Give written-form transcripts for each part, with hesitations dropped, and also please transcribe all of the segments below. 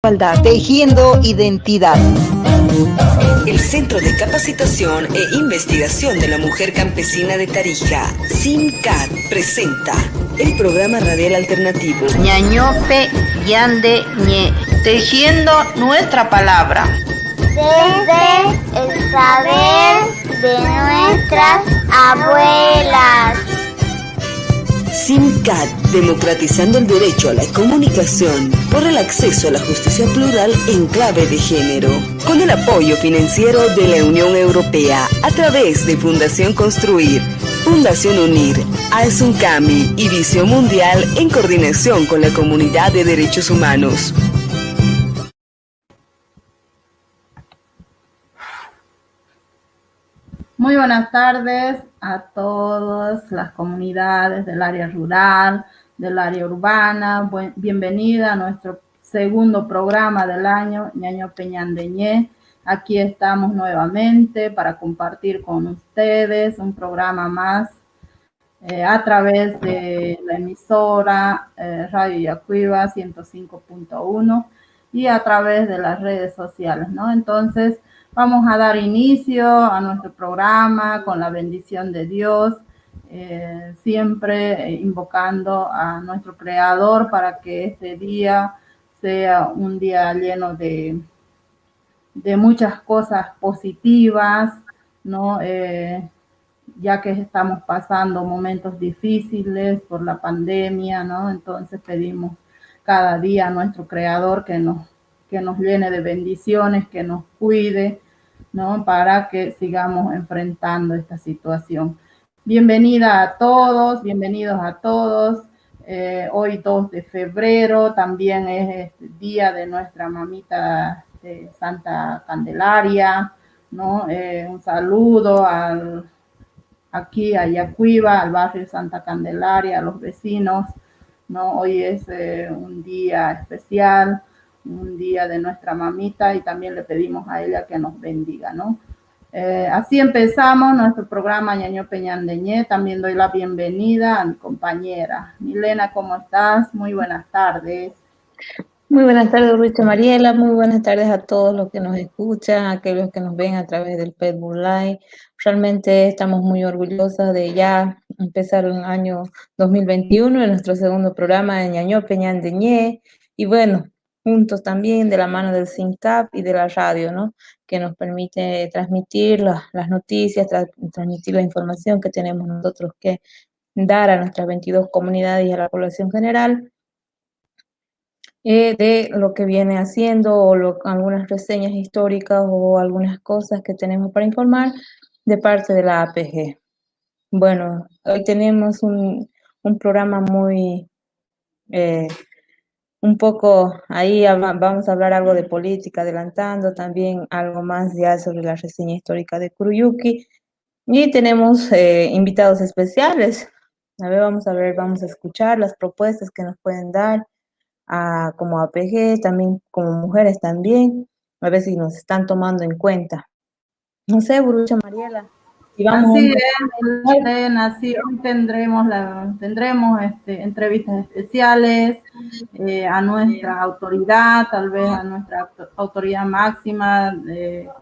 Igualdad, tejiendo identidad. El Centro de Capacitación e Investigación de la Mujer Campesina de Tarija, CIMCAT, presenta el programa radial alternativo Ñañope Yande Ñe, tejiendo nuestra palabra. Desde el saber de nuestras abuelas. CIMCAT, democratizando el derecho a la comunicación por el acceso a la justicia plural en clave de género, con el apoyo financiero de la Unión Europea a través de Fundación Construir, Fundación Unir, AESUNCAMI y Visión Mundial en coordinación con la Comunidad de Derechos Humanos. Muy buenas tardes a todas las comunidades del área rural, del área urbana. Bienvenida a nuestro segundo programa del año, Ñañope Ñande Ñe. Aquí estamos nuevamente para compartir con ustedes un programa más a través de la emisora Radio Yacuiba 105.1 y a través de las redes sociales, ¿no? Entonces, vamos a dar inicio a nuestro programa con la bendición de Dios, siempre invocando a nuestro Creador para que este día sea un día lleno de muchas cosas positivas, ¿no? Ya que estamos pasando momentos difíciles por la pandemia, ¿no? Entonces pedimos cada día a nuestro Creador que nos llene de bendiciones, que nos cuide, ¿no? Para que sigamos enfrentando esta situación. Bienvenida a todos, bienvenidos a todos. Hoy 2 de febrero también es el día de nuestra mamita de Santa Candelaria, ¿no? Un saludo aquí a Yacuiba, al barrio Santa Candelaria, a los vecinos, ¿no? Hoy es un día especial, un día de nuestra mamita y también le pedimos a ella que nos bendiga, ¿no? Así empezamos nuestro programa Ñañope Ñande Ñe. También doy la bienvenida a mi compañera. Milena, ¿cómo estás? Muy buenas tardes. Muy buenas tardes, Rucha Mariela. Muy buenas tardes a todos los que nos escuchan, a aquellos que nos ven a través del Facebook Live. Realmente estamos muy orgullosas de ya empezar un año 2021 en nuestro segundo programa de Ñañope Ñande Ñe. Y bueno, juntos también de la mano del CINCAP y de la radio, ¿no? Que nos permite transmitir las noticias, transmitir la información que tenemos nosotros que dar a nuestras 22 comunidades y a la población general. De lo que viene haciendo o algunas reseñas históricas o algunas cosas que tenemos para informar de parte de la APG. Bueno, hoy tenemos un programa muy, un poco, ahí vamos a hablar algo de política, adelantando también algo más ya sobre la reseña histórica de Curuyuqui. Y tenemos invitados especiales. Vamos a escuchar las propuestas que nos pueden dar. Como APG, también como mujeres también, a ver si nos están tomando en cuenta. No sé, Burucha Mariela. Y vamos así es, Elena, sí, hoy tendremos entrevistas especiales a nuestra autoridad, tal vez a nuestra autoridad máxima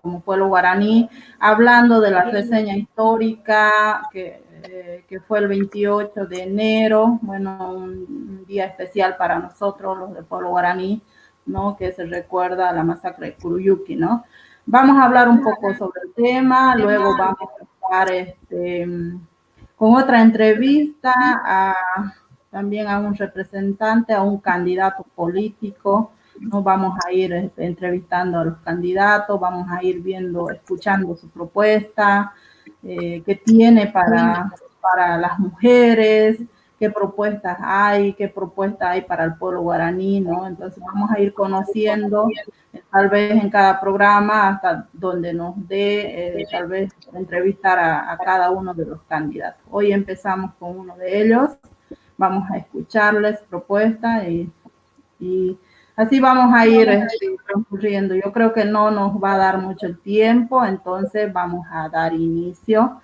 como pueblo guaraní, hablando de la reseña histórica que fue el 28 de enero, bueno, un día especial para nosotros, los del pueblo guaraní, ¿no? Que se recuerda la masacre de Curuyuqui, ¿no? Vamos a hablar un poco sobre el tema, luego vamos a estar con otra entrevista también a un representante, a un candidato político. Nos vamos a ir entrevistando a los candidatos, vamos a ir escuchando su propuesta, qué tiene para las mujeres, qué propuestas hay para el pueblo guaraní, ¿no? Entonces vamos a ir conociendo, tal vez en cada programa, hasta donde nos dé, tal vez entrevistar a cada uno de los candidatos. Hoy empezamos con uno de ellos, vamos a escucharles propuestas y así vamos a ir transcurriendo. Yo creo que no nos va a dar mucho el tiempo, entonces vamos a dar inicio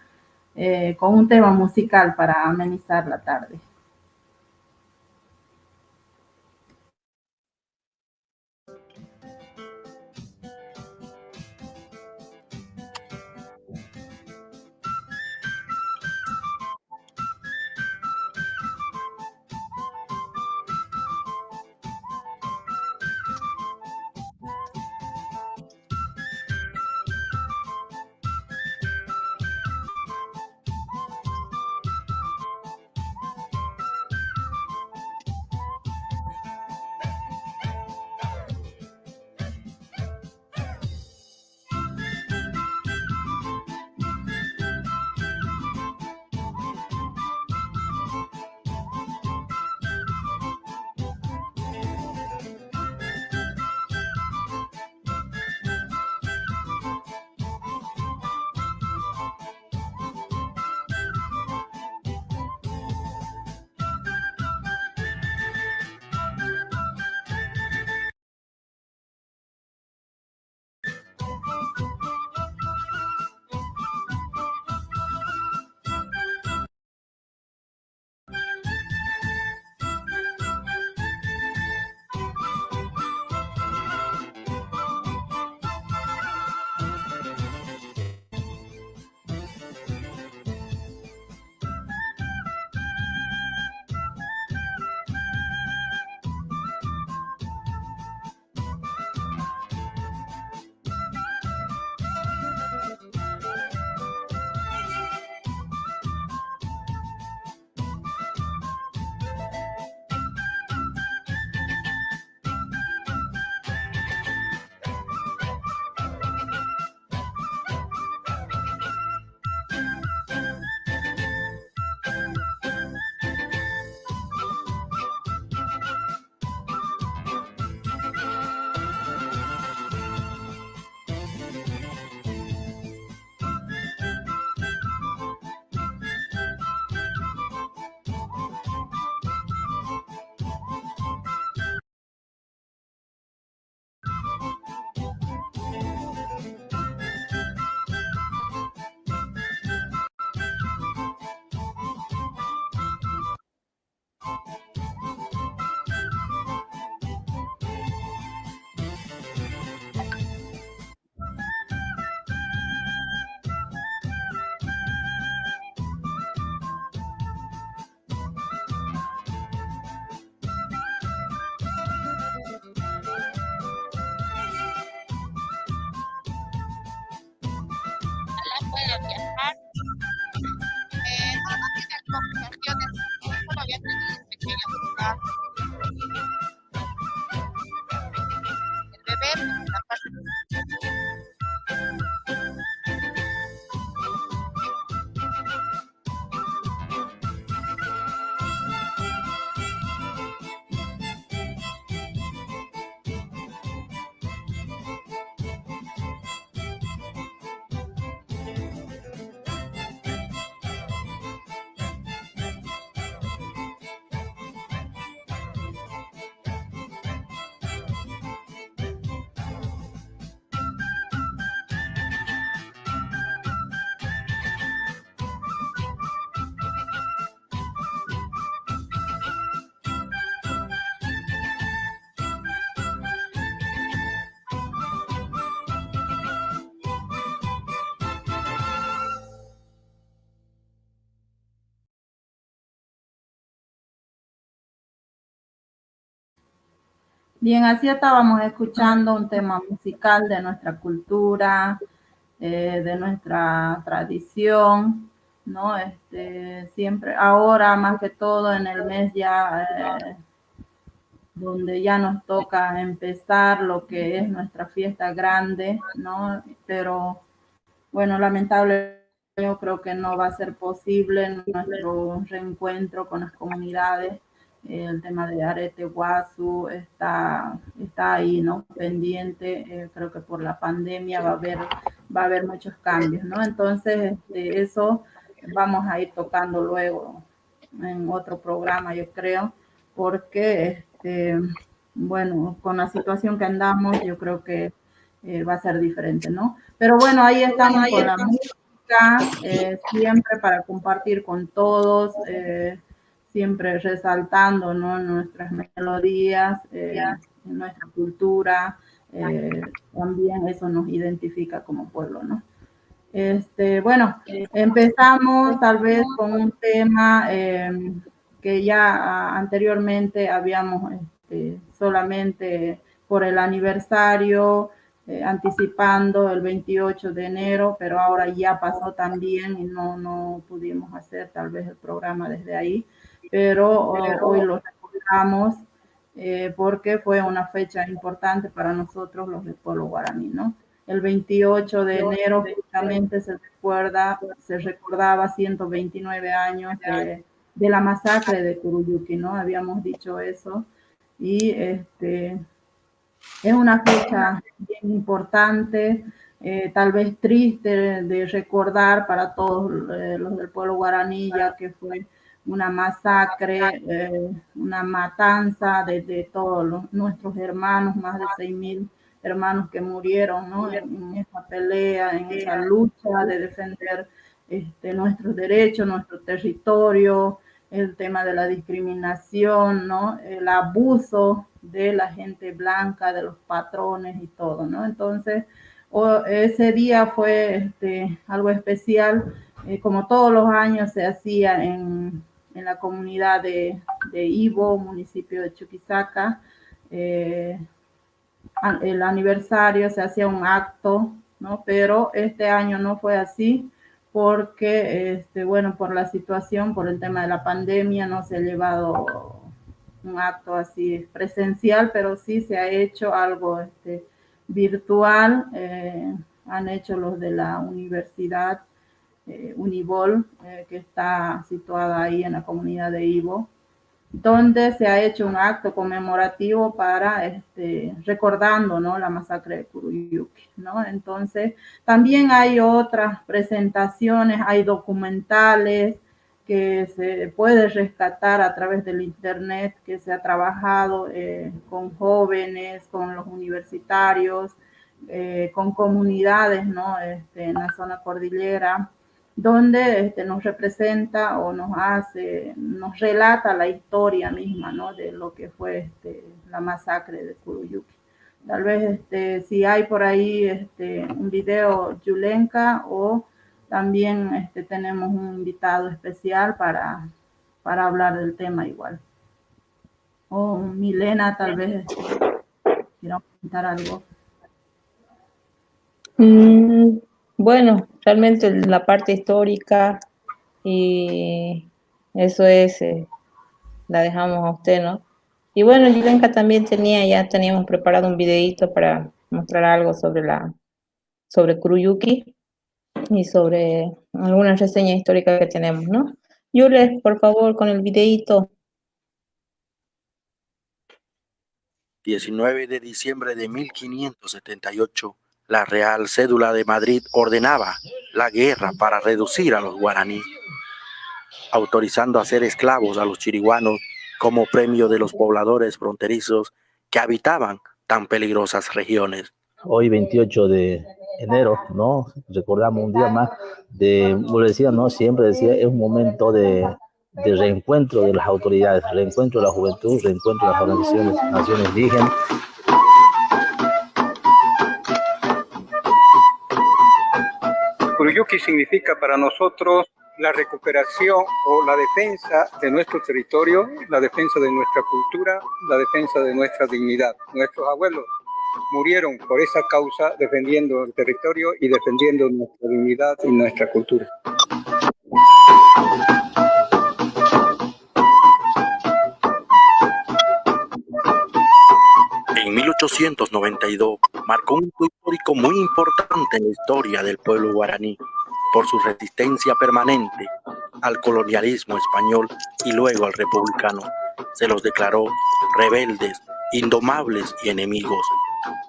con un tema musical para amenizar la tarde. Bien, así estábamos escuchando un tema musical de nuestra cultura, de nuestra tradición, ¿no? Siempre, ahora más que todo en el mes ya, donde ya nos toca empezar lo que es nuestra fiesta grande, ¿no? Pero bueno, lamentablemente yo creo que no va a ser posible nuestro reencuentro con las comunidades. El tema de Arete Guazú está ahí, ¿no? Pendiente. Creo que por la pandemia va a haber muchos cambios, ¿no? Entonces, eso vamos a ir tocando luego en otro programa, yo creo, porque, bueno, con la situación que andamos, yo creo que va a ser diferente, ¿no? Pero bueno, ahí estamos con la música, siempre para compartir con todos, siempre resaltando, ¿no? Nuestras melodías, nuestra cultura, también eso nos identifica como pueblo, ¿no? Bueno, empezamos tal vez con un tema que ya anteriormente habíamos solamente por el aniversario, anticipando el 28 de enero, pero ahora ya pasó también y no pudimos hacer tal vez el programa desde ahí, pero hoy lo recordamos porque fue una fecha importante para nosotros los del pueblo guaraní, ¿no? El 28 de enero justamente se recordaba 129 años de la masacre de Curuyuqui, ¿no? Habíamos dicho eso. Y es una fecha bien importante, tal vez triste de recordar para todos los del pueblo guaraní, ya que fue una masacre, una matanza de todos nuestros hermanos, más de 6.000 hermanos que murieron, ¿no? En esa pelea, en esa lucha de defender nuestros derechos, nuestro territorio, el tema de la discriminación, ¿no? El abuso de la gente blanca, de los patrones y todo, ¿no? Entonces, ese día fue algo especial, como todos los años se hacía en la comunidad de Ibo, municipio de Chuquisaca. El aniversario se hacía un acto, ¿no? Pero este año no fue así porque, bueno, por la situación, por el tema de la pandemia, no se ha llevado un acto así presencial, pero sí se ha hecho algo virtual. Han hecho los de la universidad Unibol, que está situada ahí en la comunidad de Ibo, donde se ha hecho un acto conmemorativo para recordando, ¿no? La masacre de Curuyuqui, ¿no? Entonces, también hay otras presentaciones, hay documentales que se puede rescatar a través del internet, que se ha trabajado con jóvenes, con los universitarios, con comunidades, ¿no? En la zona cordillera, donde nos representa o nos relata la historia misma, ¿no? De lo que fue la masacre de Curuyuqui. Tal vez si hay por ahí un video Yulenka, o también tenemos un invitado especial para hablar del tema igual. O Milena, tal vez quiera comentar algo. Bueno, realmente la parte histórica y eso la dejamos a usted, ¿no? Y bueno, Yulenka también ya teníamos preparado un videito para mostrar algo sobre Curuyuqui y sobre alguna reseña histórica que tenemos, ¿no? Yule, por favor, con el videito. 19 de diciembre de 1578, la Real Cédula de Madrid ordenaba la guerra para reducir a los guaraní, autorizando a hacer esclavos a los chiriguanos como premio de los pobladores fronterizos que habitaban tan peligrosas regiones. Hoy 28 de enero, ¿no? Recordamos un día más como decía, ¿no? Siempre decía, es un momento de reencuentro de las autoridades, reencuentro de la juventud, reencuentro de las organizaciones, naciones indígenas. Curuyuqui significa para nosotros la recuperación o la defensa de nuestro territorio, la defensa de nuestra cultura, la defensa de nuestra dignidad. Nuestros abuelos murieron por esa causa, defendiendo el territorio y defendiendo nuestra dignidad y nuestra cultura. En 1892 marcó un hito histórico muy importante en la historia del pueblo guaraní por su resistencia permanente al colonialismo español y luego al republicano. Se los declaró rebeldes, indomables y enemigos.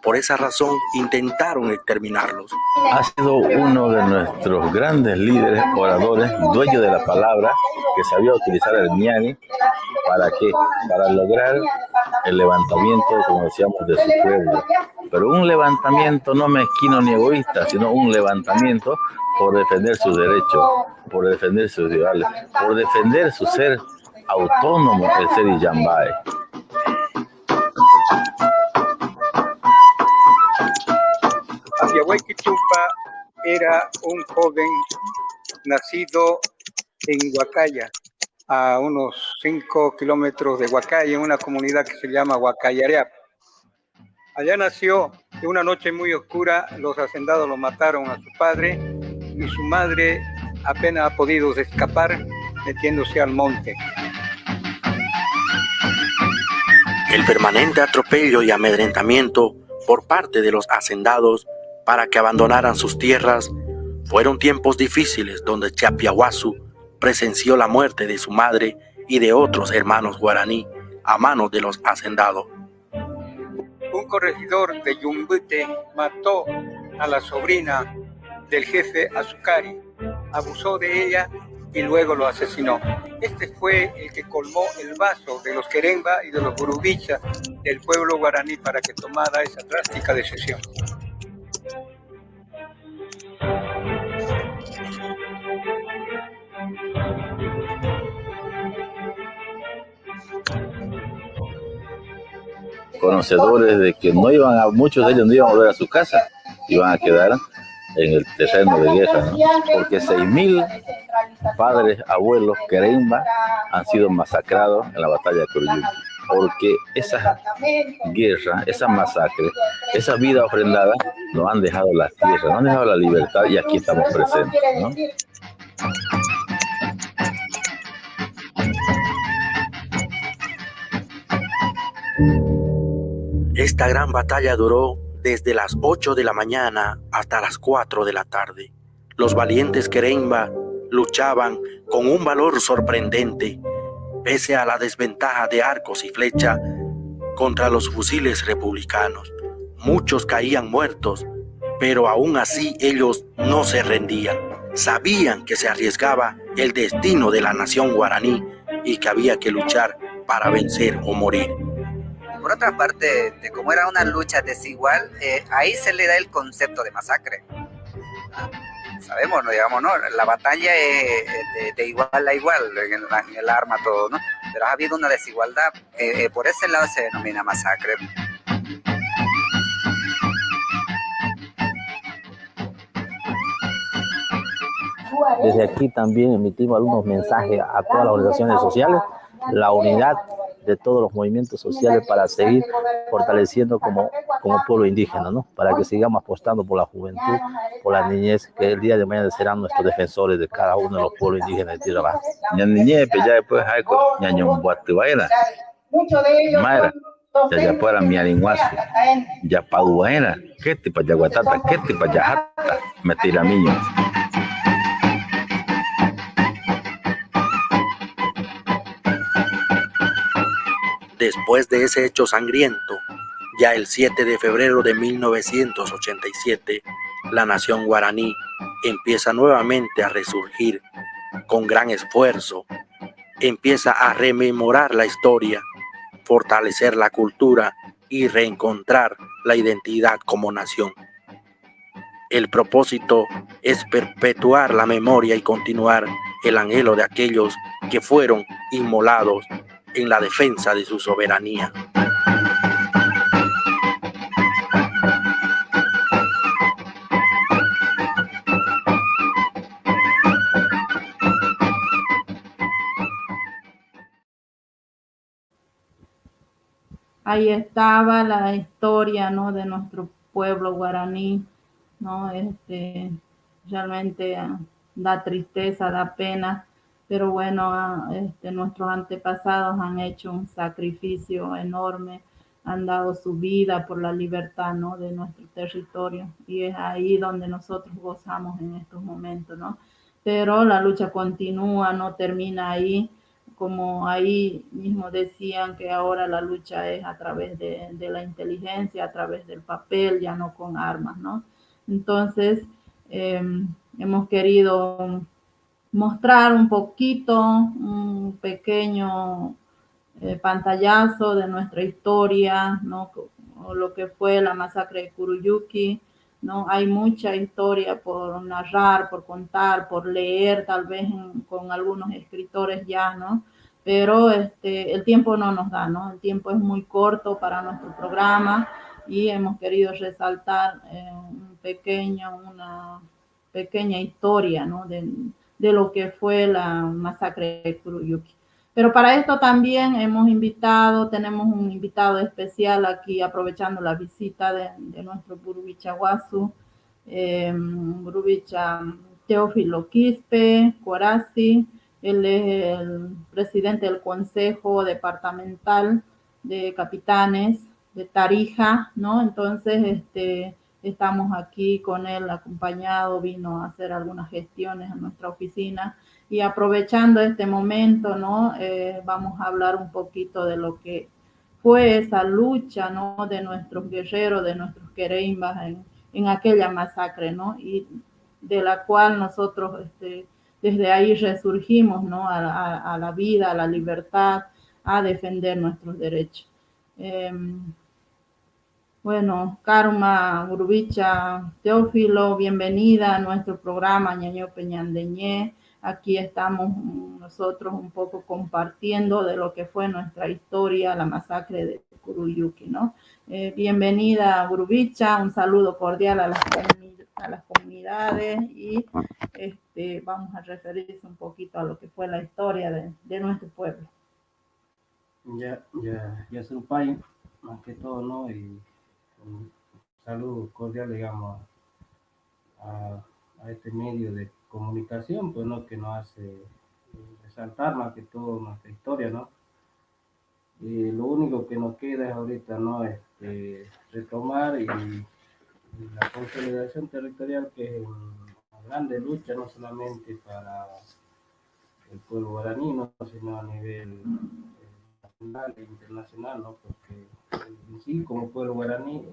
Por esa razón intentaron exterminarlos. Ha sido uno de nuestros grandes líderes, oradores, dueño de la palabra, que sabía utilizar el ñani. ¿Para qué? Para lograr el levantamiento, como decíamos, de su pueblo. Pero un levantamiento no mezquino ni egoísta, sino un levantamiento por defender sus derechos, por defender sus ideales, por defender su ser autónomo, el ser Illambae. Yahuayqui Tumpa era un joven nacido en Huacaya, a unos 5 kilómetros de Huacaya, en una comunidad que se llama Huacayareap. Allá nació, y una noche muy oscura, los hacendados lo mataron a su padre y su madre apenas ha podido escapar metiéndose al monte. El permanente atropello y amedrentamiento por parte de los hacendados para que abandonaran sus tierras fueron tiempos difíciles donde Chapiahuasu presenció la muerte de su madre y de otros hermanos guaraní a manos de los hacendados. Un corregidor de Yumbute mató a la sobrina del jefe Azucari, abusó de ella y luego lo asesinó. Este fue el que colmó el vaso de los Queremba y de los Burubicha del pueblo guaraní para que tomara esa drástica decisión. Conocedores de que muchos de ellos no iban a volver a su casa, iban a quedar en el terreno de guerra, ¿no? Porque 6.000 padres, abuelos, Queremba han sido masacrados en la batalla de Curuyuqui, porque esa guerra, esa masacre, esa vida ofrendada nos han dejado las tierras, nos han dejado la libertad y aquí estamos presentes, ¿no? Esta gran batalla duró desde las 8 de la mañana hasta las 4 de la tarde. Los valientes Queremba luchaban con un valor sorprendente, pese a la desventaja de arcos y flechas contra los fusiles republicanos. Muchos caían muertos, pero aún así ellos no se rendían. Sabían que se arriesgaba el destino de la nación guaraní y que había que luchar para vencer o morir. Por otra parte, de cómo era una lucha desigual, ahí se le da el concepto de masacre. Sabemos, ¿no? Digamos, ¿no? La batalla es de igual a igual, en el arma, todo, ¿no? Pero ha habido una desigualdad, por ese lado se denomina masacre. Desde aquí también emitimos algunos mensajes a todas las organizaciones sociales, la unidad de todos los movimientos sociales para seguir fortaleciendo como pueblo indígena, ¿no? Para que sigamos apostando por la juventud, por la niñez, que el día de mañana serán nuestros defensores de cada uno de los pueblos indígenas de Tierra Baja. Ya niñez, ya después hay Mayra, ya fuera mi alinguazo, ya paduaera, que te pa yaguatata, que te pa yajata, me tira miño. Después de ese hecho sangriento, ya el 7 de febrero de 1987, la nación guaraní empieza nuevamente a resurgir con gran esfuerzo, empieza a rememorar la historia, fortalecer la cultura y reencontrar la identidad como nación. El propósito es perpetuar la memoria y continuar el anhelo de aquellos que fueron inmolados en la defensa de su soberanía. ahí estaba la historia, ¿no? De nuestro pueblo guaraní, ¿no? Realmente da tristeza, da pena, pero bueno, nuestros antepasados han hecho un sacrificio enorme, han dado su vida por la libertad, ¿no? De nuestro territorio, y es ahí donde nosotros gozamos en estos momentos, ¿no? Pero la lucha continúa, no termina ahí, como ahí mismo decían que ahora la lucha es a través de la inteligencia, a través del papel, ya no con armas, ¿no? Entonces, hemos querido mostrar un poquito, un pequeño pantallazo de nuestra historia, ¿no? O lo que fue la masacre de Curuyuqui, ¿no? Hay mucha historia por narrar, por contar, por leer, tal vez con algunos escritores ya, ¿no? Pero el tiempo no nos da, ¿no? El tiempo es muy corto para nuestro programa y hemos querido resaltar una pequeña historia, ¿no? De lo que fue la masacre de Curuyuqui. Pero para esto también tenemos un invitado especial aquí, aprovechando la visita de nuestro Burubicha Guasu, Burubicha Teófilo Quispe Corazzi. Él es el presidente del Consejo Departamental de Capitanes de Tarija, ¿no? Entonces, estamos aquí con él acompañado, vino a hacer algunas gestiones en nuestra oficina. Y aprovechando este momento, ¿no? Vamos a hablar un poquito de lo que fue esa lucha, ¿no? De nuestros guerreros, de nuestros quereimbas en aquella masacre, ¿no? Y de la cual nosotros desde ahí resurgimos, ¿no? A la vida, a la libertad, a defender nuestros derechos. Bueno, Karma Gurubicha Teófilo, bienvenida a nuestro programa Ñaño Peñandeñé. Aquí estamos nosotros un poco compartiendo de lo que fue nuestra historia, la masacre de Curuyuqui, ¿no? Bienvenida, Gurubicha, un saludo cordial a las comunidades y vamos a referirse un poquito a lo que fue la historia de nuestro pueblo. Ya soy un país, más que todo, ¿no? Y un saludo cordial, digamos, a este medio de comunicación, pues, ¿no? Que nos hace resaltar más que todo nuestra historia, ¿no? Y lo único que nos queda es ahorita, ¿no? Retomar y la consolidación territorial, que es una grande lucha, no solamente para el pueblo guaraní, ¿no? Sino a nivel nacional e internacional, ¿no? Porque en sí, como pueblo guaraní,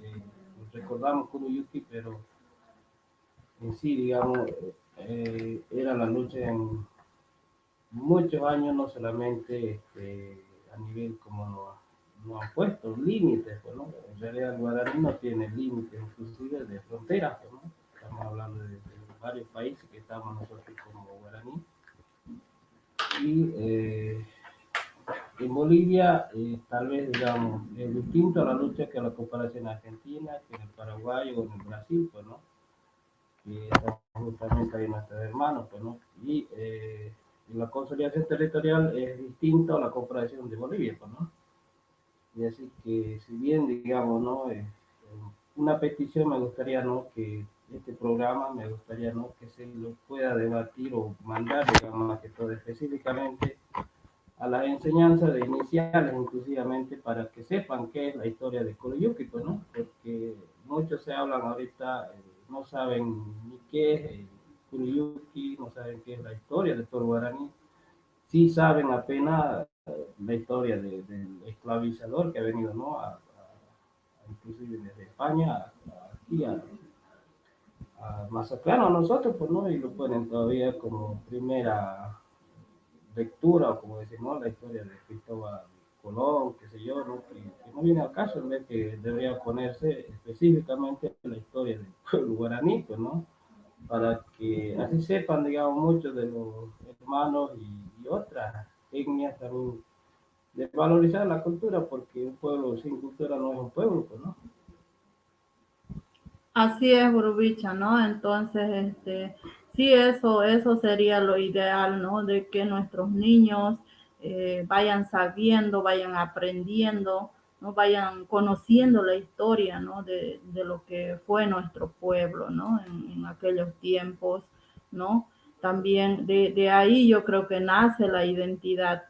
recordamos Curuyuqui, pero en sí, digamos, era la lucha en muchos años, no solamente a nivel como nos han puesto límites, pues, ¿no? En realidad el guaraní no tiene límites, inclusive de fronteras, pues, ¿no? Estamos hablando de varios países que estamos nosotros como guaraní. Y en Bolivia, tal vez, digamos, es distinto a la lucha que la comparación en Argentina, que en el Paraguay o en el Brasil, pues, ¿no? Que justamente hay nuestros hermanos, pues, ¿no? Y la consolidación territorial es distinto a la comparación de Bolivia, pues, ¿no? Y así que, si bien, digamos, ¿no? Una petición me gustaría, ¿no? Que este programa, me gustaría, ¿no? Que se lo pueda debatir o mandar, digamos, más que todo específicamente a las enseñanzas de iniciales, inclusivamente, para que sepan qué es la historia de Curuyuqui, pues, ¿no? Porque muchos se hablan ahorita, no saben ni qué es Curuyuqui, no saben qué es la historia del pueblo guaraní, sí saben apenas la historia del esclavizador que ha venido, ¿no? Inclusive desde España aquí a masacrarnos a nosotros, pues, ¿no? Y lo ponen todavía como primera lectura, o como decimos, la historia de Cristóbal Colón, qué sé yo, ¿no? Que no viene al caso, en vez que debería ponerse específicamente la historia del pueblo guaraní, pues, ¿no? Para que así sepan, digamos, muchos de los hermanos y otras etnias también, de valorizar la cultura, porque un pueblo sin cultura no es un pueblo, pues, ¿no? Así es, Gurubicha, ¿no? Entonces, sí, eso sería lo ideal, ¿no? De que nuestros niños vayan sabiendo, vayan aprendiendo ¿no? Vayan conociendo la historia, ¿no? De lo que fue nuestro pueblo, ¿no? En aquellos tiempos, ¿no? También de ahí yo creo que nace la identidad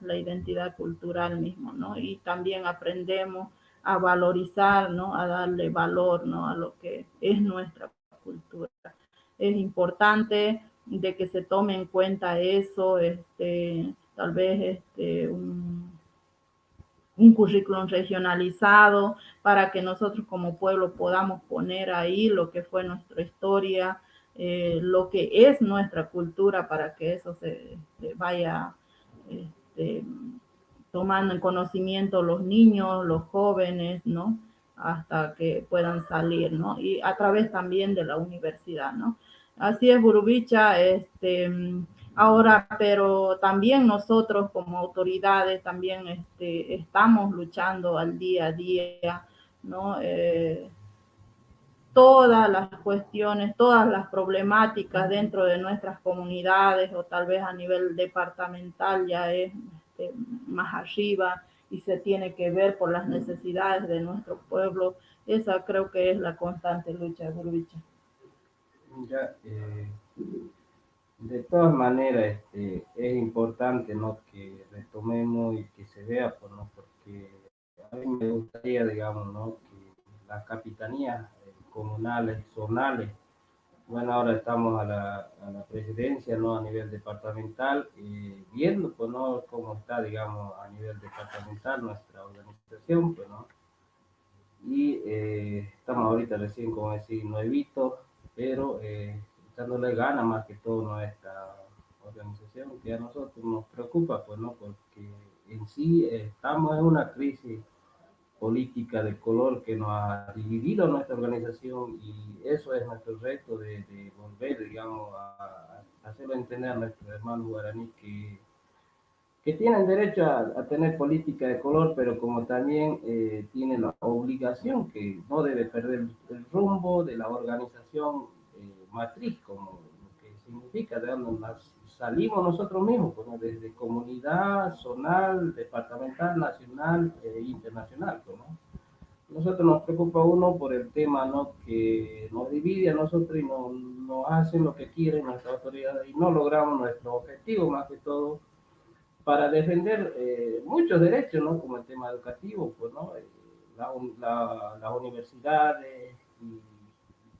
cultural mismo, ¿no? Y también aprendemos a valorizar, ¿no? A darle valor, ¿no? A lo que es nuestra cultura. Es importante de que se tome en cuenta eso, tal vez un currículum regionalizado para que nosotros como pueblo podamos poner ahí lo que fue nuestra historia, lo que es nuestra cultura, para que eso se vaya este, tomando en conocimiento los niños, los jóvenes, ¿no? Hasta que puedan salir, ¿no? Y a través también de la universidad, ¿no? Así es, Burubicha, ahora, pero también nosotros como autoridades también estamos luchando al día a día, ¿no? Todas las cuestiones, todas las problemáticas dentro de nuestras comunidades o tal vez a nivel departamental ya es más arriba y se tiene que ver por las necesidades de nuestro pueblo. Esa creo que es la constante lucha de Burbicha. Ya, de todas maneras, es importante, ¿no? Que retomemos y que se vea, pues, ¿no? Porque a mí me gustaría, digamos, ¿no? Que las capitanías comunales, zonales, bueno, ahora estamos a la presidencia, ¿no? A nivel departamental, viendo, pues, ¿no? Cómo está, digamos, a nivel departamental nuestra organización, pues, ¿no? Y estamos ahorita recién, como decir, nuevito, pero echándole ganas más que todo nuestra organización, que a nosotros nos preocupa, pues, ¿no? Porque en sí estamos en una crisis política de color que nos ha dividido nuestra organización, y eso es nuestro reto de volver, digamos, a hacerlo entender a nuestros hermanos guaraní que tienen derecho a tener política de color, pero como también tienen la obligación que no debe perder el rumbo de la organización matriz, como lo que significa, de donde salimos nosotros mismos, como desde comunidad, zonal, departamental, nacional e internacional, ¿no? Nosotros nos preocupa uno por el tema, ¿no? Que nos divide a nosotros y no hacen lo que quieren nuestras autoridades y no logramos nuestro objetivo, más que todo para defender muchos derechos, ¿no? Como el tema educativo, pues, ¿no? Las universidades y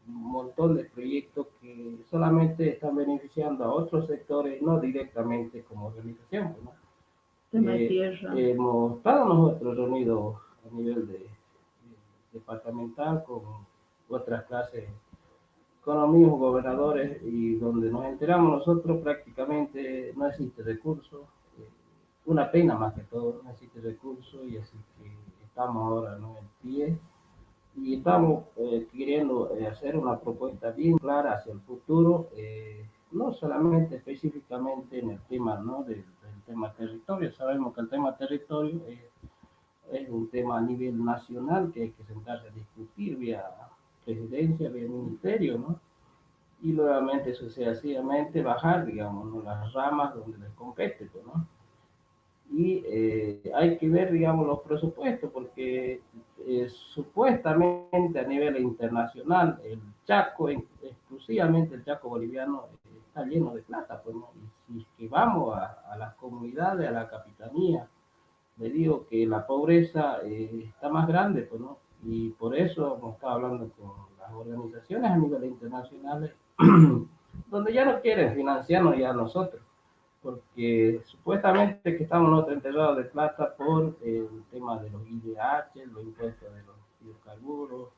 un montón de proyectos que solamente están beneficiando a otros sectores, no directamente como organización, pues, ¿no? Tema de tierra. Hemos estado nosotros reunidos a nivel departamental con otras clases, con los mismos gobernadores, y donde nos enteramos nosotros prácticamente no existe recursos, una pena más que todo, no existe recursos, y así que estamos ahora, ¿no? En pie y estamos queriendo hacer una propuesta bien clara hacia el futuro, no solamente específicamente en el tema, ¿no? Del tema territorio. Sabemos que el tema territorio es un tema a nivel nacional que hay que sentarse a discutir vía presidencia, vía ministerio, ¿no? Y nuevamente sucesivamente bajar, digamos, ¿no? Las ramas donde les compete, pues, ¿no? Y hay que ver, digamos, los presupuestos, porque supuestamente a nivel internacional el Chaco, exclusivamente el Chaco boliviano, está lleno de plata, pues, ¿no? Y si es que vamos a las comunidades, a la capitanía, le digo que la pobreza está más grande, pues, ¿no? Y por eso hemos estado hablando con las organizaciones a nivel internacional, donde ya no quieren financiarnos ya a nosotros, porque supuestamente que estamos nosotros enterrados de plata por el tema de los IDH, los impuestos de los hidrocarburos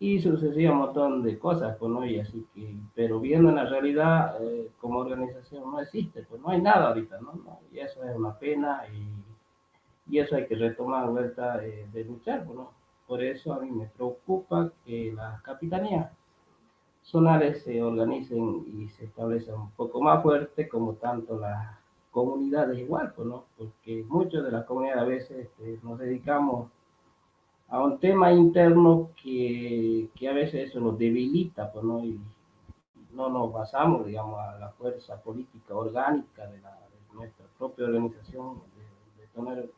y sucesivamente un montón de cosas, pues, ¿no? Y así que, pero viendo en la realidad, como organización no existe, pues no hay nada ahorita, ¿no? Y eso es una pena, y eso hay que retomar vuelta de luchar, pues, ¿no? Por eso a mí me preocupa que las capitanías zonales se organicen y se establezcan un poco más fuerte, como tanto las comunidades igual, pues, ¿no? Porque muchas de las comunidades a veces nos dedicamos a un tema interno que a veces eso nos debilita, pues, ¿no? Y no nos basamos, digamos, a la fuerza política orgánica de nuestra propia organización,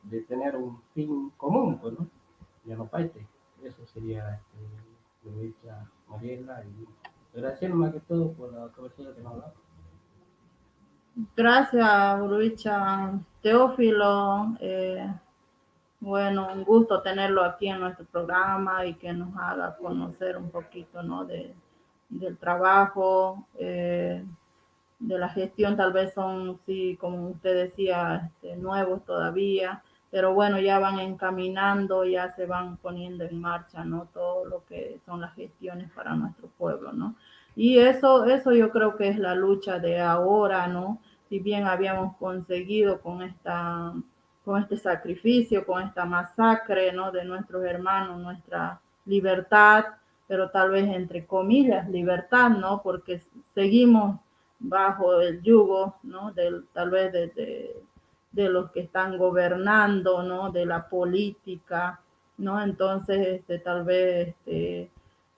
de tener un fin común, pues, ¿no? ya no falte. Eso sería lo que dicha Mariela, y gracias más que todo por la cobertura que nos ha dado. Gracias, Bruicha. Teófilo, bueno, un gusto tenerlo aquí en nuestro programa y que nos haga conocer un poquito, ¿no? Del trabajo, de la gestión. Tal vez son, sí, como usted decía, nuevos todavía, pero bueno, ya van encaminando, ya se van poniendo en marcha, ¿no? Todo lo que son las gestiones para nuestro pueblo, ¿no? Y eso yo creo que es la lucha de ahora, ¿no? Si bien habíamos conseguido con este sacrificio, con esta masacre, ¿no? De nuestros hermanos, nuestra libertad, pero tal vez entre comillas libertad, ¿no? Porque seguimos bajo el yugo, ¿no? Tal vez de los que están gobernando, ¿no? De la política, ¿no? Entonces, tal vez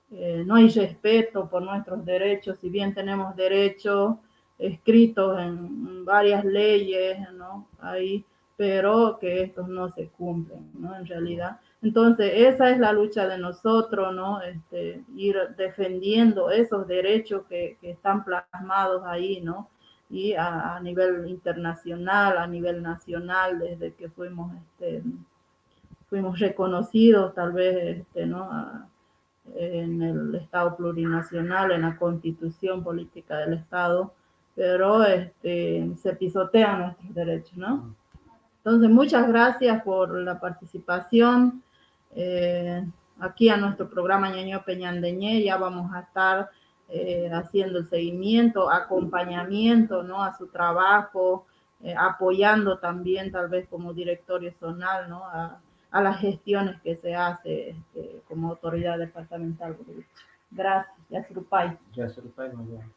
no hay respeto por nuestros derechos, si bien tenemos derechos escritos en varias leyes, ¿no? Ahí, pero que estos no se cumplen, ¿no? En realidad. Entonces, esa es la lucha de nosotros, ¿no? Ir defendiendo esos derechos que están plasmados ahí, ¿no? Y a nivel internacional, a nivel nacional, desde que fuimos reconocidos, tal vez, ¿no? En el Estado plurinacional, en la Constitución Política del Estado, pero se pisotean nuestros derechos, ¿no? Entonces, muchas gracias por la participación aquí a nuestro programa Ñeño Peñandeñé. Ya vamos a estar haciendo el seguimiento, acompañamiento, ¿no? A su trabajo, apoyando también, tal vez como directorio zonal, ¿no? A las gestiones que se hace como autoridad departamental. Gracias, Yasurupay. Yasurupay, muy bien.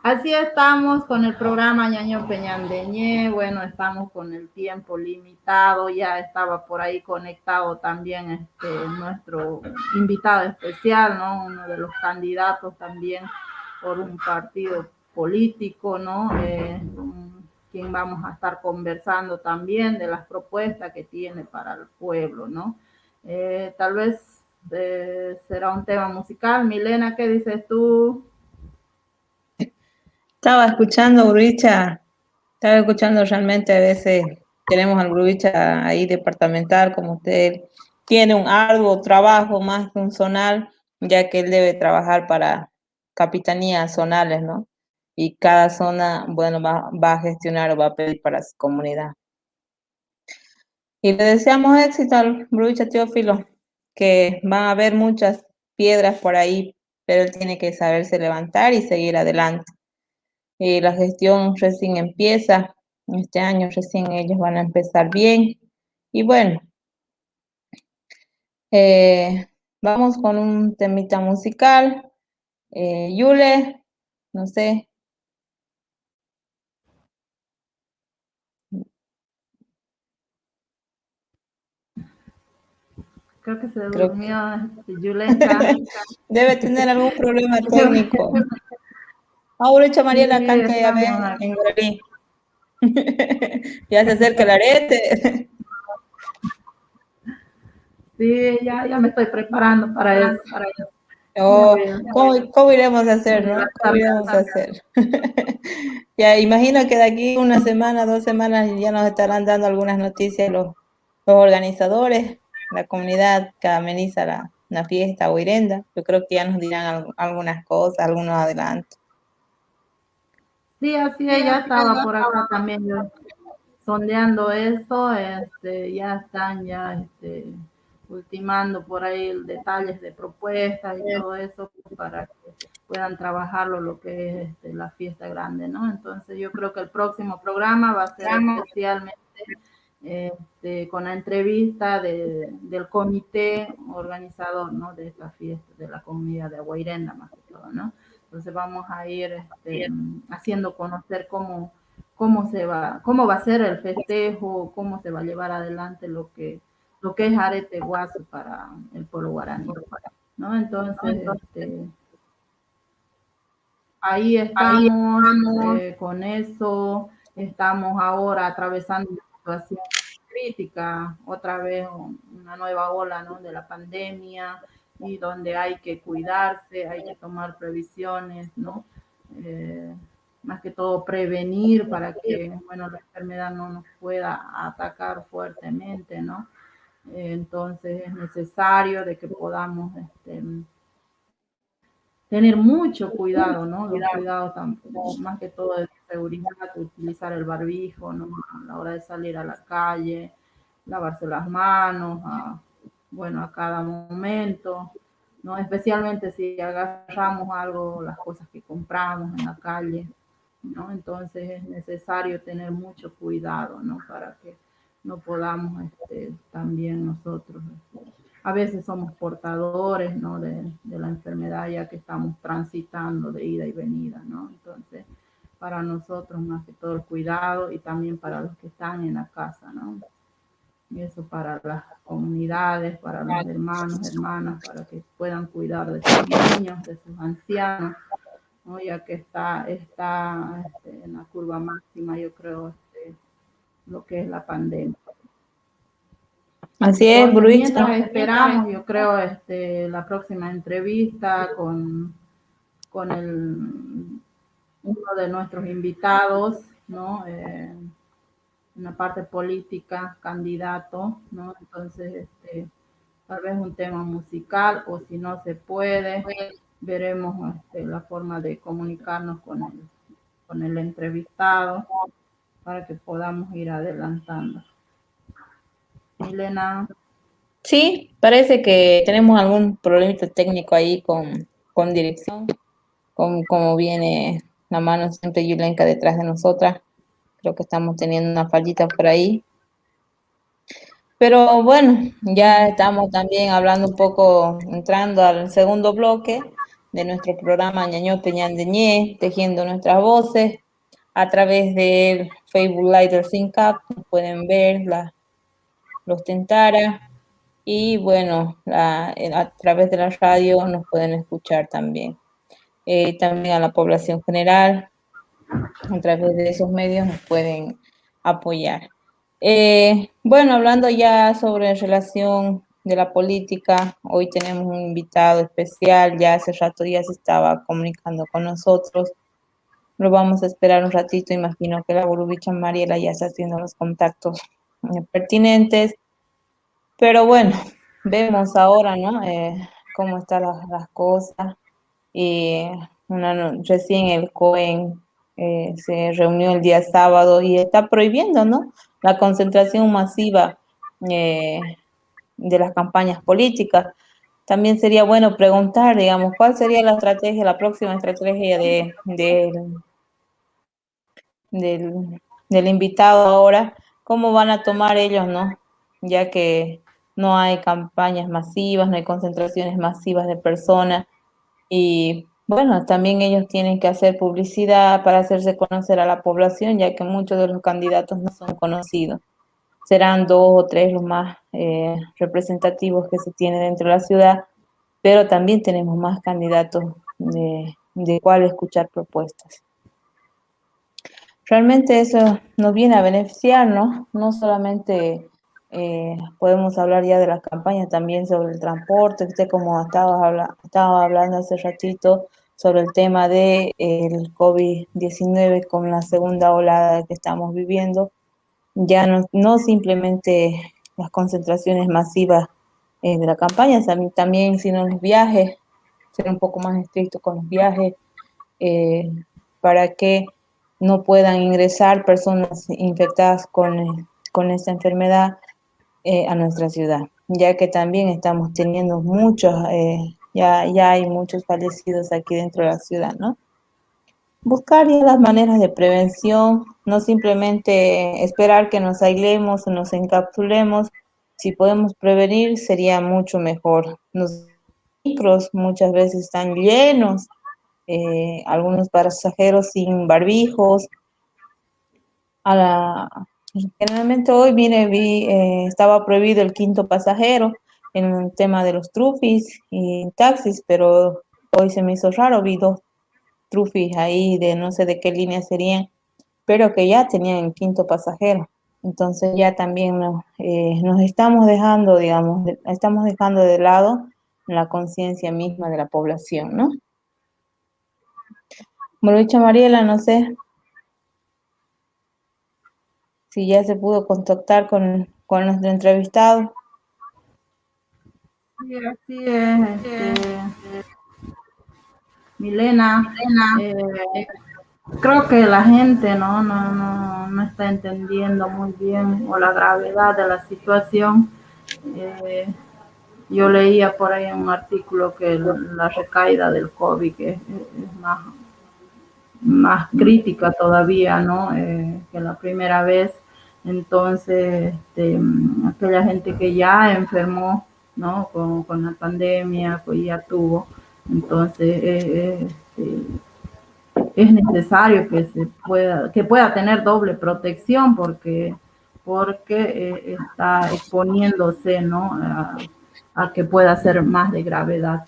Así estamos con el programa Ñaño Peñandeñé. Bueno, estamos con el tiempo limitado. Ya estaba por ahí conectado también nuestro invitado especial, ¿no? Uno de los candidatos también por un partido político, ¿no? Quien vamos a estar conversando también de las propuestas que tiene para el pueblo, ¿no? Tal vez será un tema musical. Milena, ¿qué dices tú? Estaba escuchando, Bruicha, estaba escuchando realmente, a veces tenemos al Bruicha ahí departamental, como usted tiene un arduo trabajo más que un zonal, ya que él debe trabajar para capitanías zonales, ¿no? Y cada zona, bueno, va a gestionar o va a pedir para su comunidad. Y le deseamos éxito al Bruicha Teófilo, que van a haber muchas piedras por ahí, pero él tiene que saberse levantar y seguir adelante. La gestión recién empieza, este año recién ellos van a empezar bien. Y bueno, vamos con un temita musical. Yule, no sé. Creo que se durmió Yulenka. Debe tener algún problema técnico. Ahorita Mariela canta ya ve en guaraní. Ya se acerca el arete. Sí, ya me estoy preparando para eso. Oh, ¿cómo iremos a hacer, no? ¿Cómo iremos a hacer? Ya, imagino que de aquí una semana, 2 semanas ya nos estarán dando algunas noticias los organizadores, la comunidad que ameniza la fiesta o Irenda. Yo creo que ya nos dirán algunas cosas, algunos adelantos. Sí, así es, ya estaba por acá también yo sondeando eso, ya están ultimando por ahí detalles de propuestas y todo eso para que puedan trabajarlo lo que es la fiesta grande, ¿no? Entonces yo creo que el próximo programa va a ser especialmente con la entrevista del comité organizador, ¿no? De esta fiesta de la comunidad de Aguairenda, más que todo, ¿no? Entonces vamos a ir haciendo conocer cómo va a ser el festejo, cómo se va a llevar adelante lo que es Arete Guasu para el pueblo guaraní, ¿no? Entonces, ahí estamos con eso, estamos ahora atravesando una situación crítica, otra vez una nueva ola, ¿no?, de la pandemia, y donde hay que cuidarse, hay que tomar previsiones, ¿no? Más que todo prevenir para que, bueno, la enfermedad no nos pueda atacar fuertemente, ¿no? Entonces es necesario de que podamos tener mucho cuidado, ¿no? Los cuidados más que todo de seguridad, utilizar el barbijo, ¿no?, a la hora de salir a la calle, lavarse las manos, bueno, a cada momento, ¿no? Especialmente si agarramos algo, las cosas que compramos en la calle, ¿no? Entonces es necesario tener mucho cuidado, ¿no? Para que no podamos también nosotros, a veces somos portadores, ¿no?, de la enfermedad, ya que estamos transitando de ida y venida, ¿no? Entonces, para nosotros más que todo el cuidado, y también para los que están en la casa, ¿no? Y eso para las comunidades, para los hermanos, hermanas, para que puedan cuidar de sus niños, de sus ancianos, ¿no? Ya que está en la curva máxima, yo creo, lo que es la pandemia. Así es, Entonces, Bruicha. mientras esperamos, yo creo, la próxima entrevista con uno de nuestros invitados, ¿no? En la parte política, candidato, ¿no? Entonces, tal vez un tema musical, o si no se puede, veremos la forma de comunicarnos con el entrevistado para que podamos ir adelantando. Milena. Sí, parece que tenemos algún problemita técnico ahí con dirección, con cómo viene la mano siempre Yulenka detrás de nosotras. Creo que estamos teniendo una fallita por ahí. Pero bueno, ya estamos también hablando un poco, entrando al segundo bloque de nuestro programa Ñañope Ñandeñé, tejiendo nuestras voces a través del Facebook Live del SINCAP. Pueden ver los Tentara. Y bueno, a través de la radio nos pueden escuchar también. También a la población general, a través de esos medios nos pueden apoyar. Bueno, hablando ya sobre relación de la política, hoy tenemos un invitado especial, ya hace rato ya se estaba comunicando con nosotros. Lo vamos a esperar un ratito, imagino que la Gurubicha Mariela ya está haciendo los contactos pertinentes. Pero bueno, vemos ahora, ¿no? Cómo están las cosas. Y recién el COEN se reunió el día sábado y está prohibiendo, ¿no?, la concentración masiva de las campañas políticas. También sería bueno preguntar, digamos, cuál sería la próxima estrategia del invitado ahora, cómo van a tomar ellos, ¿no? Ya que no hay campañas masivas, no hay concentraciones masivas de personas, y bueno, también ellos tienen que hacer publicidad para hacerse conocer a la población, ya que muchos de los candidatos no son conocidos. Serán 2 o 3 los más representativos que se tiene dentro de la ciudad, pero también tenemos más candidatos de cuál escuchar propuestas. Realmente eso nos viene a beneficiar, ¿no? No solamente podemos hablar ya de las campañas, también sobre el transporte. Usted, como estaba hablando hace ratito sobre el tema del COVID-19 con la segunda ola que estamos viviendo, ya no simplemente las concentraciones masivas de la campaña, también sino los viajes, ser un poco más estricto con los viajes, para que no puedan ingresar personas infectadas con esta enfermedad a nuestra ciudad, ya que también estamos teniendo muchos, ya hay muchos fallecidos aquí dentro de la ciudad, ¿no? Buscar ya las maneras de prevención, no simplemente esperar que nos aislemos o nos encapsulemos. Si podemos prevenir, sería mucho mejor. Los micros muchas veces están llenos, algunos pasajeros sin barbijos. Generalmente hoy estaba prohibido el quinto pasajero en el tema de los trufis y taxis, pero hoy se me hizo raro, vi 2 trufis ahí de no sé de qué línea serían, pero que ya tenían el quinto pasajero. Entonces ya también nos estamos dejando, digamos, estamos dejando de lado la conciencia misma de la población, ¿no? Mauricio Mariela, no sé si ya se pudo contactar con nuestro entrevistado. Sí, así es, Milena. Creo que la gente no está entendiendo muy bien o la gravedad de la situación. Yo leía por ahí en un artículo que la recaída del COVID es más crítica todavía, ¿no? Que la primera vez. Entonces, aquella gente que ya enfermó, ¿no? Con la pandemia, pues ya tuvo. Entonces, es necesario que pueda tener doble protección porque está exponiéndose, ¿no? A que pueda ser más de gravedad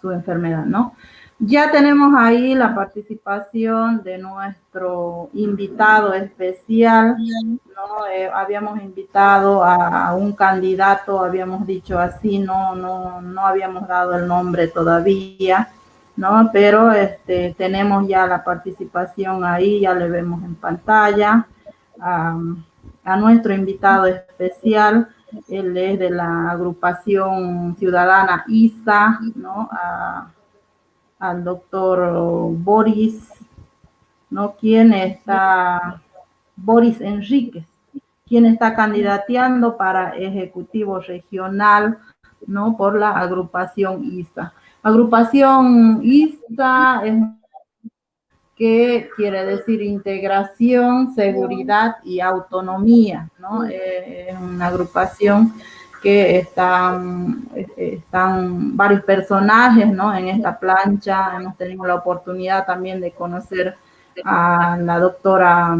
su enfermedad, ¿no? Ya tenemos ahí la participación de nuestro invitado especial, ¿no? Habíamos invitado a un candidato, habíamos dicho así, no habíamos dado el nombre todavía, ¿no? Pero tenemos ya la participación ahí, ya le vemos en pantalla a nuestro invitado especial. Él es de la agrupación ciudadana ISA, ¿no? Al doctor Boris, ¿no? Boris Enríquez, quien está candidateando para ejecutivo regional, ¿no? Por la agrupación ISA. Agrupación ISA es que quiere decir integración, seguridad y autonomía, ¿no? Es una agrupación que están varios personajes, ¿no? En esta plancha hemos tenido la oportunidad también de conocer a la doctora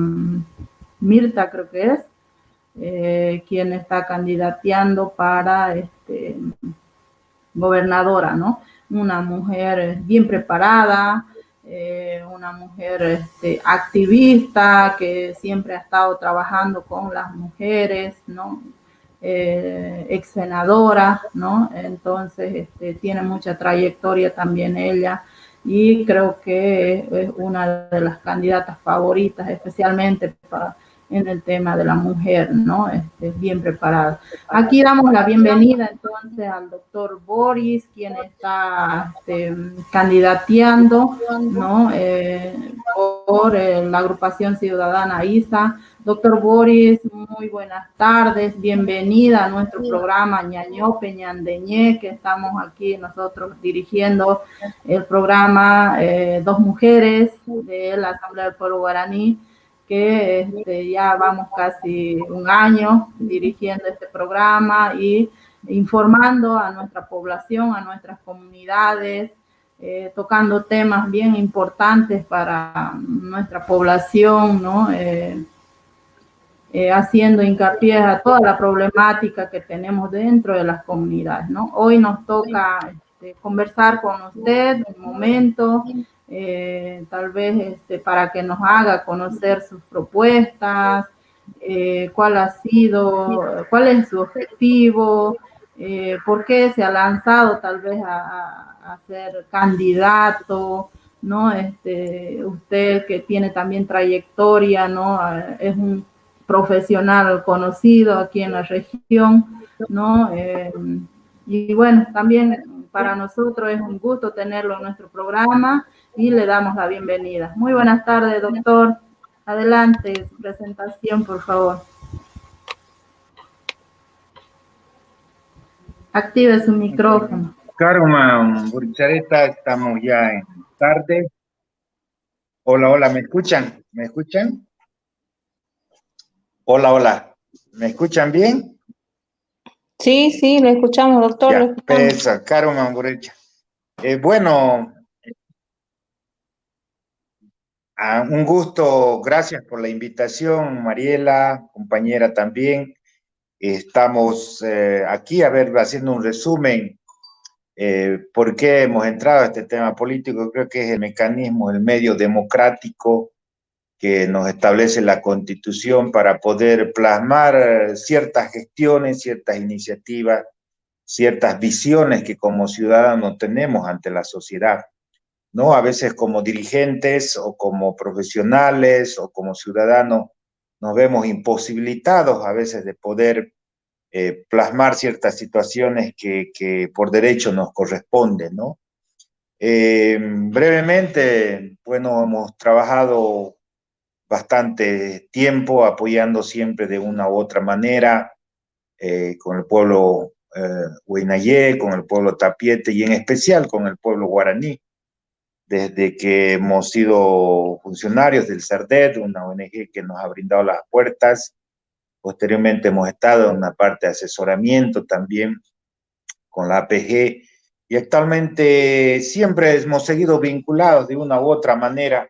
Mirta, creo que es, quien está candidateando para gobernadora, ¿no? Una mujer bien preparada, una mujer activista que siempre ha estado trabajando con las mujeres, ¿no? Ex senadora, ¿no? Entonces tiene mucha trayectoria también ella y creo que es una de las candidatas favoritas, especialmente en el tema de la mujer, ¿no? Bien preparada. Aquí damos la bienvenida entonces al doctor Boris, quien está candidateando, ¿no? Por la agrupación ciudadana ISA. Doctor Boris, muy buenas tardes, bienvenida a nuestro programa Ñañope Ñandeñé, que estamos aquí nosotros dirigiendo el programa Dos Mujeres de la Asamblea del Pueblo Guaraní, que ya vamos casi un año dirigiendo este programa y informando a nuestra población, a nuestras comunidades, tocando temas bien importantes para nuestra población, ¿no? Haciendo hincapié a toda la problemática que tenemos dentro de las comunidades, ¿no? Hoy nos toca conversar con usted un momento, tal vez para que nos haga conocer sus propuestas, cuál es su objetivo, por qué se ha lanzado tal vez a ser candidato, ¿no? Usted que tiene también trayectoria, ¿no? Es un profesional conocido aquí en la región, ¿no? Y bueno, también para nosotros es un gusto tenerlo en nuestro programa y le damos la bienvenida. Muy buenas tardes, doctor. Adelante, su presentación, por favor. Active su micrófono. Carmen Burchareta, estamos ya en tarde. Hola, hola, ¿me escuchan? ¿Me escuchan? Hola, hola, ¿me escuchan bien? Sí, sí, lo escuchamos, doctor. Ya, lo escuchamos. pesa, Carmen Burcha. Bueno, un gusto, gracias por la invitación, Mariela, compañera también. Estamos aquí, haciendo un resumen, por qué hemos entrado a este tema político. Creo que es el mecanismo, el medio democrático que nos establece la Constitución para poder plasmar ciertas gestiones, ciertas iniciativas, ciertas visiones que como ciudadanos tenemos ante la sociedad, ¿no? A veces como dirigentes o como profesionales o como ciudadanos nos vemos imposibilitados a veces de poder plasmar ciertas situaciones que por derecho nos corresponden, ¿no? Brevemente, bueno, hemos trabajado bastante tiempo apoyando siempre de una u otra manera con el pueblo Huinayé, con el pueblo Tapiete y en especial con el pueblo guaraní. Desde que hemos sido funcionarios del CERDET, una ONG que nos ha brindado las puertas. Posteriormente hemos estado en una parte de asesoramiento también con la APG y actualmente siempre hemos seguido vinculados de una u otra manera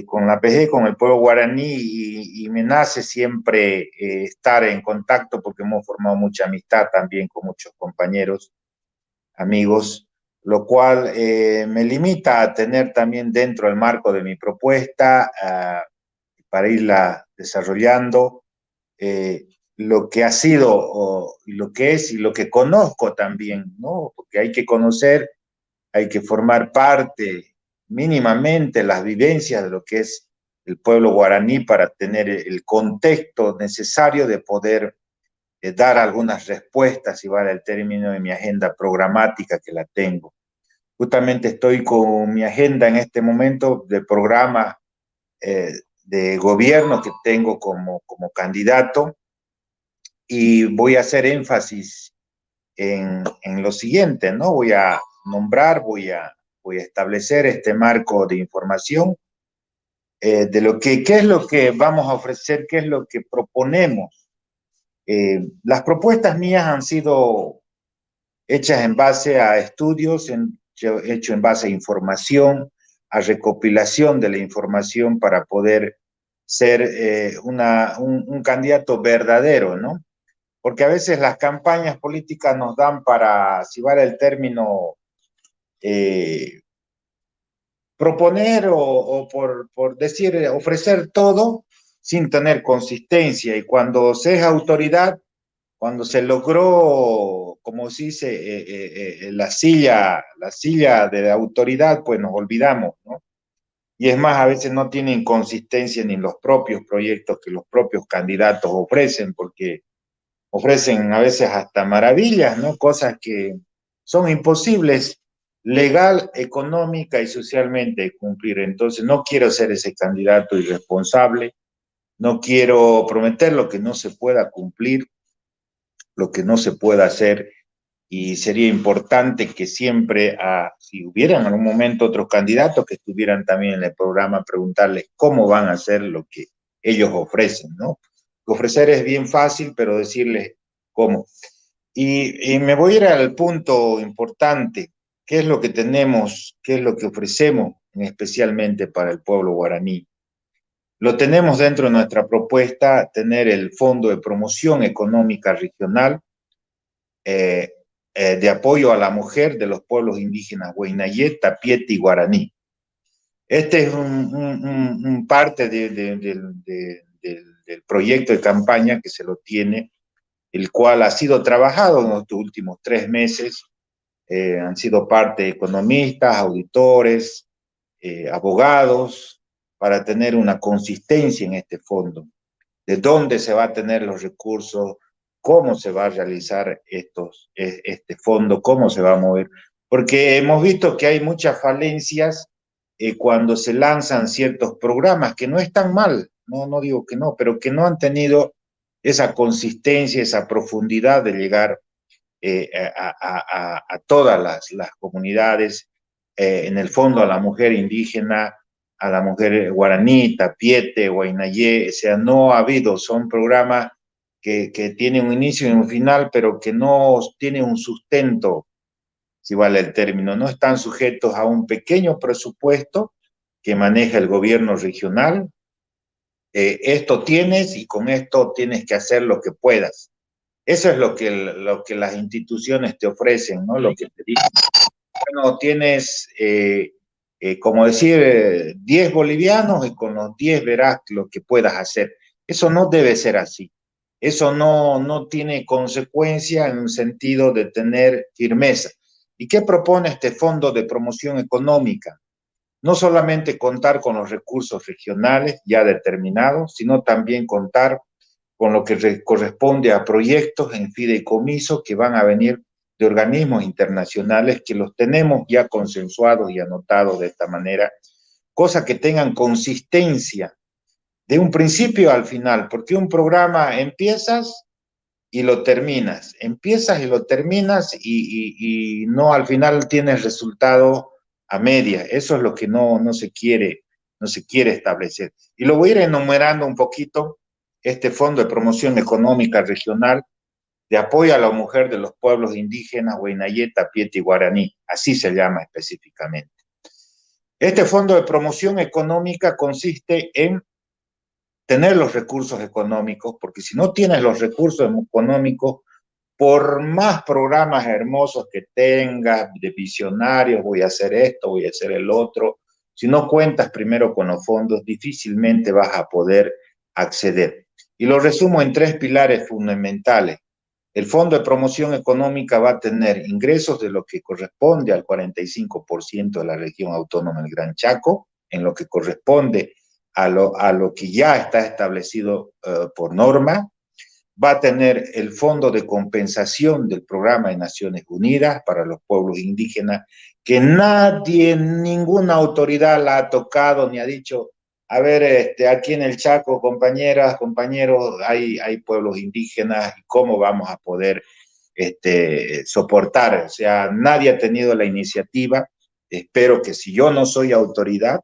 con la APG, con el pueblo guaraní y me nace siempre estar en contacto porque hemos formado mucha amistad también con muchos compañeros, amigos, lo cual me limita a tener también dentro del marco de mi propuesta para irla desarrollando lo que ha sido y lo que es y lo que conozco también, ¿no? Porque hay que conocer, hay que formar parte mínimamente las vivencias de lo que es el pueblo guaraní para tener el contexto necesario de poder dar algunas respuestas, si vale el término, de mi agenda programática que la tengo. Justamente estoy con mi agenda en este momento de programa de gobierno que tengo como candidato y voy a hacer énfasis en lo siguiente, ¿no? Voy a nombrar, voy a establecer este marco de información de lo que, qué es lo que vamos a ofrecer, qué es lo que proponemos. Las propuestas mías han sido hechas en base a estudios, hecho en base a información, a recopilación de la información para poder ser un candidato verdadero, ¿no? Porque a veces las campañas políticas nos dan para, si vale el término, proponer o por decir, ofrecer todo sin tener consistencia. Y cuando se es autoridad, cuando se logró, como se dice, la silla de autoridad, pues nos olvidamos, ¿no? Y es más, a veces no tienen consistencia ni los propios proyectos que los propios candidatos ofrecen, porque ofrecen a veces hasta maravillas, ¿no? Cosas que son imposibles legal, económica y socialmente de cumplir. Entonces no quiero ser ese candidato irresponsable, no quiero prometer lo que no se pueda cumplir, lo que no se pueda hacer, y sería importante que siempre, si hubiera en algún momento otros candidatos que estuvieran también en el programa, preguntarles cómo van a hacer lo que ellos ofrecen, ¿no? Ofrecer es bien fácil, pero decirles cómo. Y me voy a ir al punto importante, ¿qué es lo que tenemos, qué es lo que ofrecemos especialmente para el pueblo guaraní? Lo tenemos dentro de nuestra propuesta, tener el Fondo de Promoción Económica Regional, de apoyo a la mujer de los pueblos indígenas Huinayé, Tapiete y Guaraní. Este es un parte del proyecto de campaña que se lo tiene, el cual ha sido trabajado en estos últimos 3 meses. Han sido parte economistas, auditores, abogados, para tener una consistencia en este fondo. ¿De dónde se va a tener los recursos? ¿Cómo se va a realizar este fondo? ¿Cómo se va a mover? Porque hemos visto que hay muchas falencias cuando se lanzan ciertos programas, que no están mal, no digo que no, pero que no han tenido esa consistencia, esa profundidad de llegar a todas las comunidades, en el fondo a la mujer indígena, a la mujer guaraní, tapiete, huaynayé. O sea, no ha habido, son programas que tienen un inicio y un final, pero que no tienen un sustento, si vale el término, no están sujetos a un pequeño presupuesto que maneja el gobierno regional. Esto tienes y con esto tienes que hacer lo que puedas. Eso es lo que las instituciones te ofrecen, ¿no? Lo que te dicen. Bueno, tienes como decir, 10 bolivianos y con los 10 verás lo que puedas hacer. Eso no debe ser así. Eso no tiene consecuencia en un sentido de tener firmeza. ¿Y qué propone este Fondo de Promoción Económica? No solamente contar con los recursos regionales ya determinados, sino también contar con lo que corresponde a proyectos en fideicomiso que van a venir de organismos internacionales que los tenemos ya consensuados y anotados de esta manera, cosa que tengan consistencia de un principio al final, porque un programa empiezas y lo terminas, y no al final tienes resultado a media. Eso es lo que no se quiere establecer. Y lo voy a ir enumerando un poquito. Este Fondo de Promoción Económica Regional de apoyo a la mujer de los pueblos indígenas Huaynayé, Tapiete y Guaraní, así se llama específicamente. Este Fondo de Promoción Económica consiste en tener los recursos económicos, porque si no tienes los recursos económicos, por más programas hermosos que tengas, de visionarios, voy a hacer esto, voy a hacer el otro, si no cuentas primero con los fondos, difícilmente vas a poder acceder. Y lo resumo en 3 pilares fundamentales. El Fondo de Promoción Económica va a tener ingresos de lo que corresponde al 45% de la región autónoma del Gran Chaco, en lo que corresponde a lo que ya está establecido por norma. Va a tener el Fondo de Compensación del Programa de Naciones Unidas para los pueblos indígenas, que nadie, ninguna autoridad la ha tocado ni ha dicho, a ver, aquí en el Chaco, compañeras, compañeros, hay pueblos indígenas, y cómo vamos a poder soportar. O sea, nadie ha tenido la iniciativa. Espero que si yo no soy autoridad,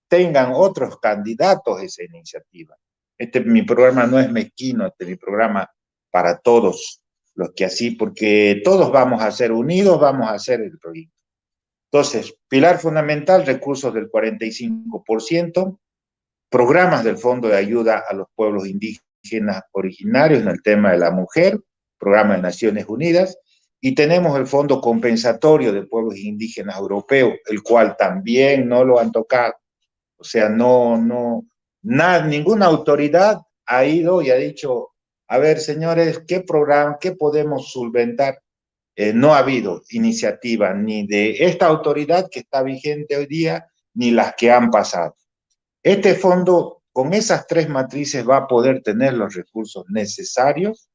tengan otros candidatos a esa iniciativa. Mi programa no es mezquino, mi programa para todos los que así, porque todos vamos a ser unidos, vamos a hacer el proyecto. Entonces, pilar fundamental, recursos del 45%, programas del Fondo de Ayuda a los Pueblos Indígenas Originarios en el tema de la mujer, programa de Naciones Unidas, y tenemos el Fondo Compensatorio de Pueblos Indígenas Europeos, el cual también no lo han tocado. O sea, ninguna autoridad ha ido y ha dicho, a ver, señores, ¿qué programa, qué podemos solventar? No ha habido iniciativa ni de esta autoridad que está vigente hoy día, ni las que han pasado. Este fondo, con esas 3 matrices, va a poder tener los recursos necesarios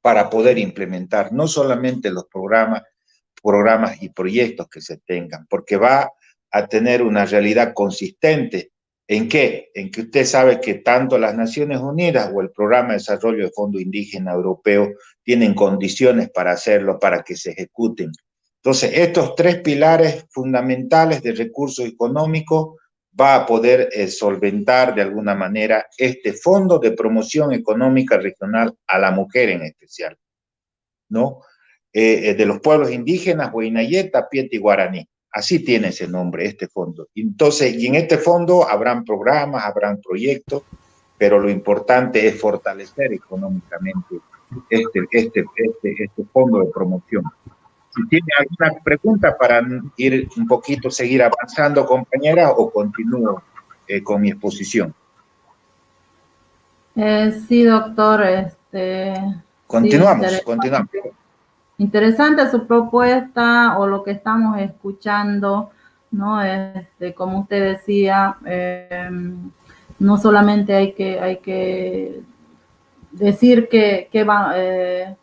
para poder implementar no solamente los programas y proyectos que se tengan, porque va a tener una realidad consistente. ¿En qué? En que usted sabe que tanto las Naciones Unidas o el Programa de Desarrollo de Fondo Indígena Europeo tienen condiciones para hacerlo, para que se ejecuten. Entonces, estos 3 pilares fundamentales de recursos económicos va a poder solventar de alguna manera este Fondo de Promoción Económica Regional a la mujer en especial, ¿no? De los pueblos indígenas, Huaynayé, Tapiete y Guaraní. Así tiene ese nombre, este fondo. Entonces, y en este fondo habrán programas, habrán proyectos, pero lo importante es fortalecer económicamente este fondo de promoción. Si tiene alguna pregunta para ir un poquito, seguir avanzando, compañera, o continúo con mi exposición. Sí, doctor. Continuamos, sí, continuamos. Interesante su propuesta o lo que estamos escuchando, ¿no? Como usted decía, no solamente hay que decir que va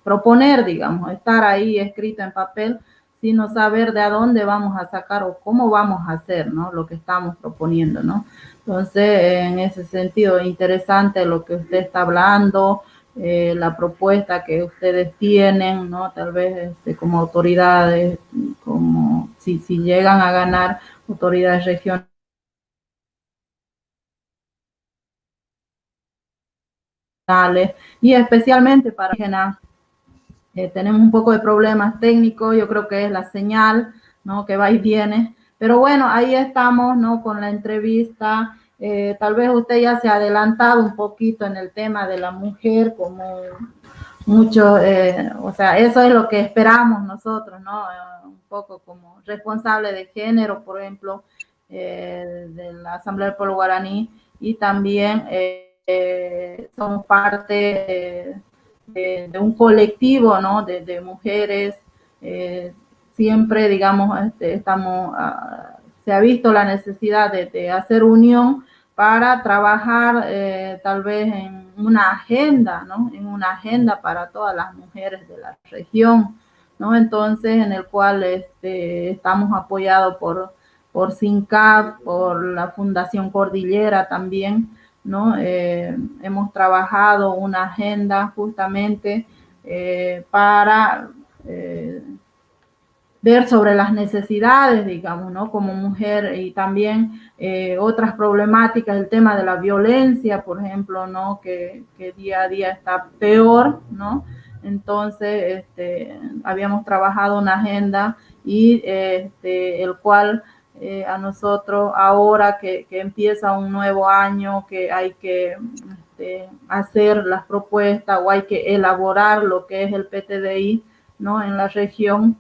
proponer, digamos, estar ahí escrito en papel, sino saber de a dónde vamos a sacar o cómo vamos a hacer, ¿no? Lo que estamos proponiendo, ¿no? Entonces, en ese sentido, interesante lo que usted está hablando, la propuesta que ustedes tienen, ¿no? Tal vez como autoridades, como si llegan a ganar autoridades regionales, y especialmente para indígenas. Tenemos un poco de problemas técnicos, yo creo que es la señal, ¿no? Que va y viene, pero bueno, ahí estamos, ¿no? Con la entrevista. Tal vez usted ya se ha adelantado un poquito en el tema de la mujer como mucho, o sea, eso es lo que esperamos nosotros, ¿no? Un poco como responsable de género, por ejemplo, de la Asamblea del Pueblo Guaraní, y también somos parte de un colectivo, ¿no? De mujeres, siempre, digamos, estamos, se ha visto la necesidad de hacer unión para trabajar tal vez en una agenda, ¿no? En una agenda para todas las mujeres de la región, ¿no? Entonces, en el cual estamos apoyados por SINCAP, por la Fundación Cordillera también, ¿no? Hemos trabajado una agenda justamente para ver sobre las necesidades, digamos, ¿no? Como mujer, y también otras problemáticas, el tema de la violencia, por ejemplo, ¿no? Que día a día está peor, ¿no? Entonces, habíamos trabajado una agenda y el cual a nosotros ahora que empieza un nuevo año, que hay que hacer las propuestas o hay que elaborar lo que es el PTDI, ¿no? En la región.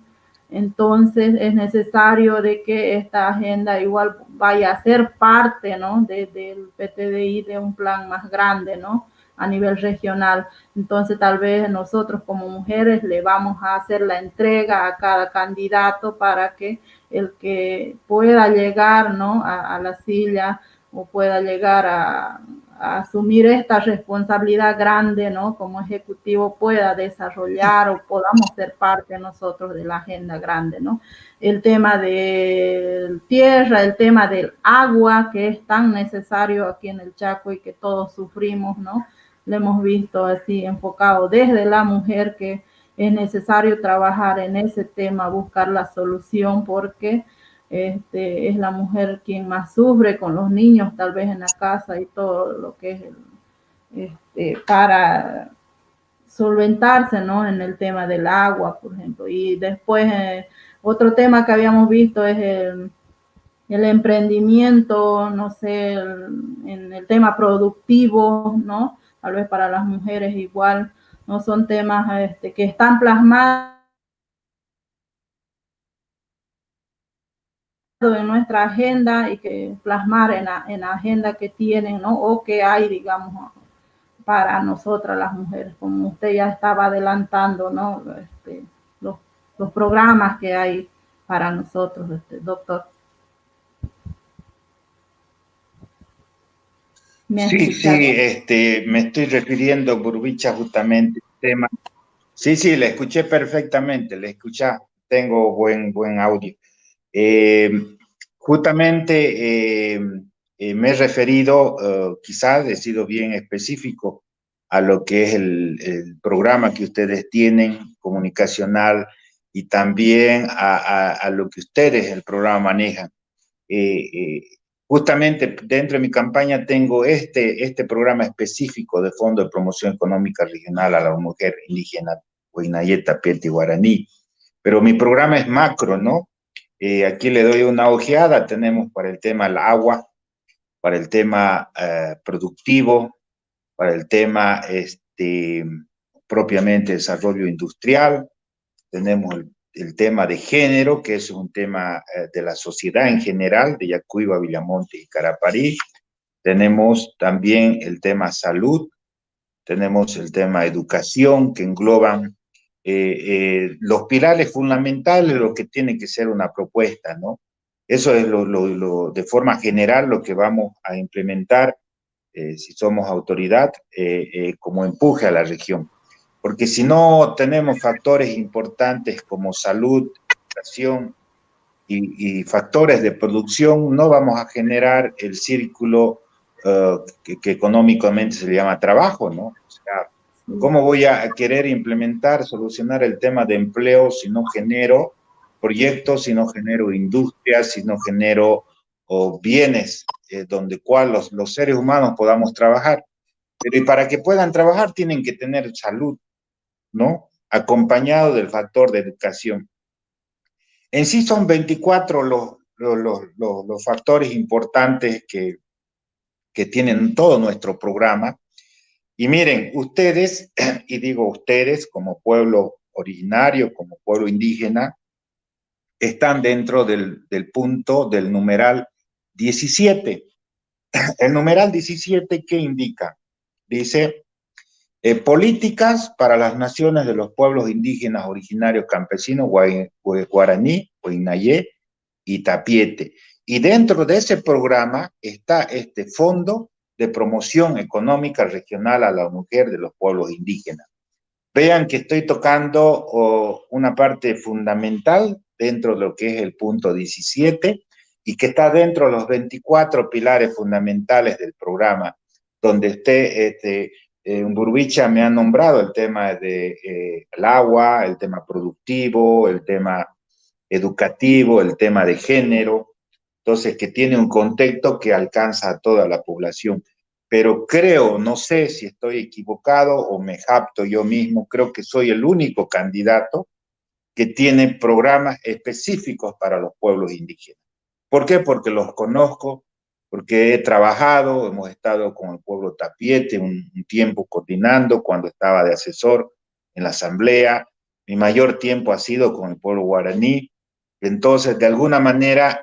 Entonces es necesario de que esta agenda igual vaya a ser parte, ¿no? Del PTDI, de un plan más grande, ¿no? A nivel regional. Entonces tal vez nosotros como mujeres le vamos a hacer la entrega a cada candidato para que el que pueda llegar, ¿no? A la silla o pueda llegar a asumir esta responsabilidad grande, ¿no? Como ejecutivo pueda desarrollar o podamos ser parte nosotros de la agenda grande, ¿no? El tema de tierra, el tema del agua, que es tan necesario aquí en el Chaco y que todos sufrimos, ¿no? Lo hemos visto así enfocado desde la mujer, que es necesario trabajar en ese tema, buscar la solución, porque es la mujer quien más sufre con los niños, tal vez en la casa y todo lo que es para solventarse, ¿no? En el tema del agua, por ejemplo. Y después, otro tema que habíamos visto es el emprendimiento, no sé, en el tema productivo, ¿no? Tal vez para las mujeres igual, no son temas que están plasmados en nuestra agenda y que plasmar en la agenda que tienen, ¿no? O que hay, digamos, para nosotras las mujeres, como usted ya estaba adelantando, ¿no? Los programas que hay para nosotros, doctor. Sí, me estoy refiriendo, Burbicha, justamente al tema. Sí, le escuché perfectamente, le escuché, tengo buen audio. Justamente me he referido, quizás he sido bien específico a lo que es el programa que ustedes tienen, comunicacional, y también a lo que ustedes, el programa, manejan. Justamente dentro de mi campaña tengo este programa específico de Fondo de Promoción Económica Regional a la Mujer Indígena Huinayeta, Pieti, Guaraní. Pero mi programa es macro, ¿no? Aquí le doy una ojeada, tenemos para el tema del agua, para el tema productivo, para el tema propiamente desarrollo industrial, tenemos el tema de género, que es un tema de la sociedad en general, de Yacuiba, Villamonte y Caraparí. Tenemos también el tema salud, tenemos el tema educación, que engloban los pilares fundamentales de lo que tiene que ser una propuesta, ¿no? Eso es de forma general lo que vamos a implementar si somos autoridad como empuje a la región. Porque si no tenemos factores importantes como salud, educación y factores de producción, no vamos a generar el círculo que económicamente se le llama trabajo, ¿no? O sea, ¿cómo voy a querer implementar, solucionar el tema de empleo si no genero proyectos, si no genero industrias, si no genero bienes donde cual los seres humanos podamos trabajar? Pero y para que puedan trabajar tienen que tener salud, ¿no? Acompañado del factor de educación. En sí son 24 los factores importantes que tienen todo nuestro programa, Y miren, ustedes, y digo ustedes como pueblo originario, como pueblo indígena, están dentro del punto del numeral 17. El numeral 17, ¿qué indica? Dice, políticas para las naciones de los pueblos indígenas originarios campesinos, guaraní, huinayé y tapiete. Y dentro de ese programa está este Fondo de Promoción Económica Regional a la Mujer de los Pueblos Indígenas. Vean que estoy tocando una parte fundamental dentro de lo que es el punto 17 y que está dentro de los 24 pilares fundamentales del programa, donde usted, Burbicha me ha nombrado el tema de el agua, el tema productivo, el tema educativo, el tema de género, entonces que tiene un contexto que alcanza a toda la población. Pero creo, no sé si estoy equivocado o me jacto yo mismo, creo que soy el único candidato que tiene programas específicos para los pueblos indígenas. ¿Por qué? Porque los conozco, porque he trabajado, hemos estado con el pueblo tapiete un tiempo coordinando cuando estaba de asesor en la asamblea. Mi mayor tiempo ha sido con el pueblo guaraní. Entonces, de alguna manera,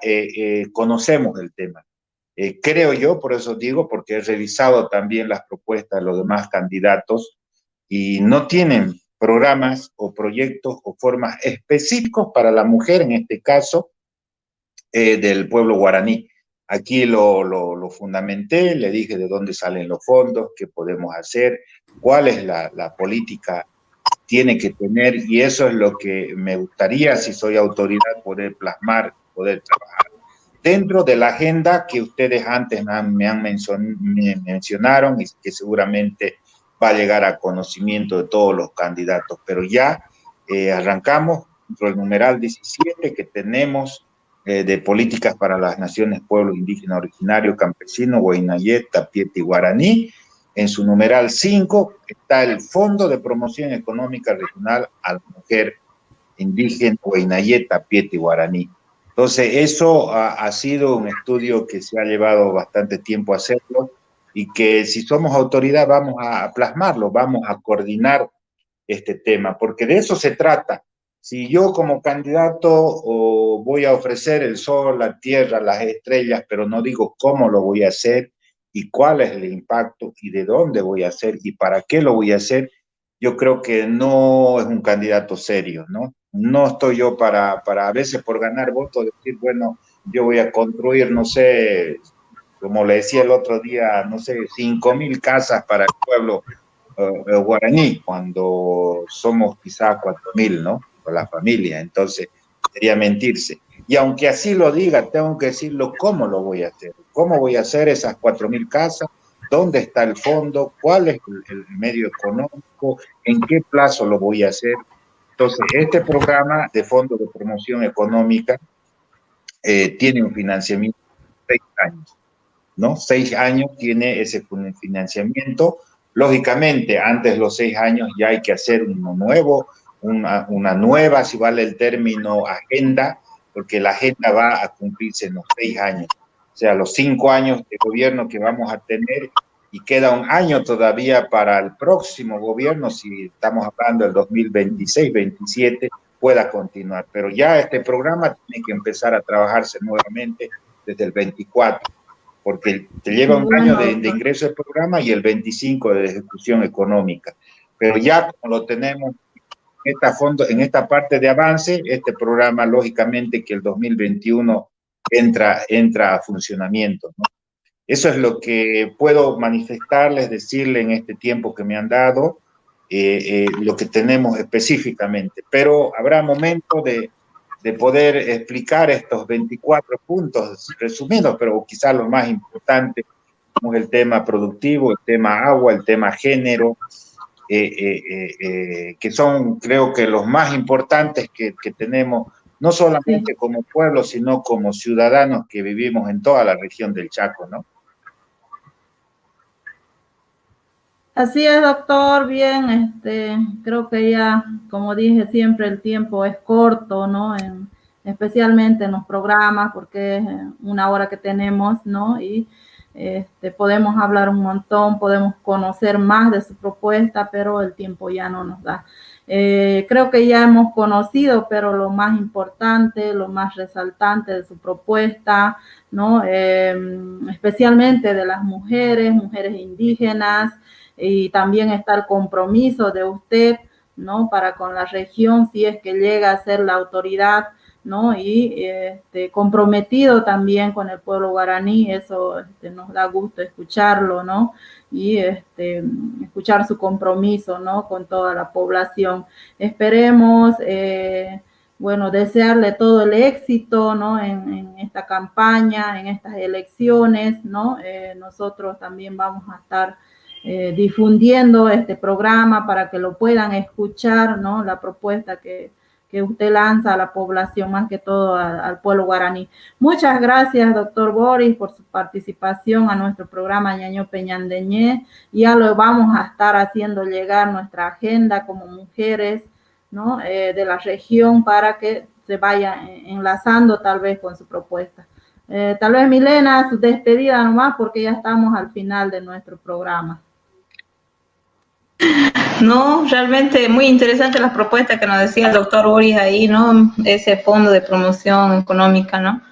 conocemos el tema. Creo yo, por eso digo, porque he revisado también las propuestas de los demás candidatos y no tienen programas o proyectos o formas específicos para la mujer, en este caso, del pueblo guaraní. Aquí lo fundamenté, le dije de dónde salen los fondos, qué podemos hacer, cuál es la política que tiene que tener, y eso es lo que me gustaría, si soy autoridad, poder plasmar, poder trabajar dentro de la agenda que ustedes antes me mencionaron y que seguramente va a llegar a conocimiento de todos los candidatos. Pero ya arrancamos dentro del numeral 17 que tenemos de políticas para las naciones, pueblos indígenas originarios, campesinos, guaynayé, tapiete y guaraní. En su numeral 5 está el Fondo de Promoción Económica Regional a la Mujer Indígena, guaynayé, tapiete y guaraní. Entonces, eso ha sido un estudio que se ha llevado bastante tiempo hacerlo y que si somos autoridad vamos a plasmarlo, vamos a coordinar este tema, porque de eso se trata. Si yo como candidato voy a ofrecer el sol, la tierra, las estrellas, pero no digo cómo lo voy a hacer y cuál es el impacto y de dónde voy a hacer y para qué lo voy a hacer, yo creo que no es un candidato serio, ¿no? No estoy yo para a veces por ganar votos decir, bueno, yo voy a construir, no sé, como le decía el otro día, no sé, 5,000 casas para el pueblo guaraní, cuando somos quizá 4,000, ¿no? Por la familia, entonces sería mentirse. Y aunque así lo diga, tengo que decirlo cómo lo voy a hacer. ¿Cómo voy a hacer esas 4,000 casas? ¿Dónde está el fondo? ¿Cuál es el medio económico? ¿En qué plazo lo voy a hacer? Entonces, este programa de Fondo de Promoción Económica tiene un financiamiento de 6 años, ¿no? 6 años tiene ese financiamiento. Lógicamente, antes de los 6 años ya hay que hacer uno nuevo, una nueva, si vale el término, agenda, porque la agenda va a cumplirse en los 6 años. O sea, los 5 años de gobierno que vamos a tener y queda un año todavía para el próximo gobierno, si estamos hablando del 2026-27, pueda continuar. Pero ya este programa tiene que empezar a trabajarse nuevamente desde el 24, porque te lleva un año de ingreso del programa y el 25 de ejecución económica. Pero ya como lo tenemos en esta parte de avance, este programa, lógicamente que el 2021 entra a funcionamiento, ¿no? Eso es lo que puedo manifestarles, decirle en este tiempo que me han dado, lo que tenemos específicamente. Pero habrá momento de poder explicar estos 24 puntos resumidos, pero quizás lo más importante, como el tema productivo, el tema agua, el tema género, que son, creo que, los más importantes que tenemos, no solamente como pueblo, sino como ciudadanos que vivimos en toda la región del Chaco, ¿no? Así es, doctor. Bien, creo que ya, como dije siempre, el tiempo es corto, ¿no? Especialmente en los programas, porque es 1 hora que tenemos, ¿no? Y Podemos hablar un montón, podemos conocer más de su propuesta, pero el tiempo ya no nos da. Creo que ya hemos conocido, pero lo más importante, lo más resaltante de su propuesta, ¿no? Especialmente de las mujeres indígenas, y también está el compromiso de usted, ¿no? Para con la región, si es que llega a ser la autoridad, ¿no? Y comprometido también con el pueblo guaraní, eso nos da gusto escucharlo, ¿no? Y escuchar su compromiso, ¿no? Con toda la población. Esperemos, bueno, desearle todo el éxito, ¿no? En esta campaña, en estas elecciones, ¿no? Nosotros también vamos a estar difundiendo este programa para que lo puedan escuchar, ¿no? La propuesta que usted lanza a la población, más que todo al pueblo guaraní. Muchas gracias, doctor Boris, por su participación a nuestro programa Ñañope Ñandeñé. Ya lo vamos a estar haciendo llegar nuestra agenda como mujeres, ¿no? De la región, para que se vaya enlazando tal vez con su propuesta. Tal vez, Milena, su despedida nomás, porque ya estamos al final de nuestro programa. No, realmente muy interesante las propuestas que nos decía el doctor Boris ahí, ¿no? Ese fondo de promoción económica, ¿no?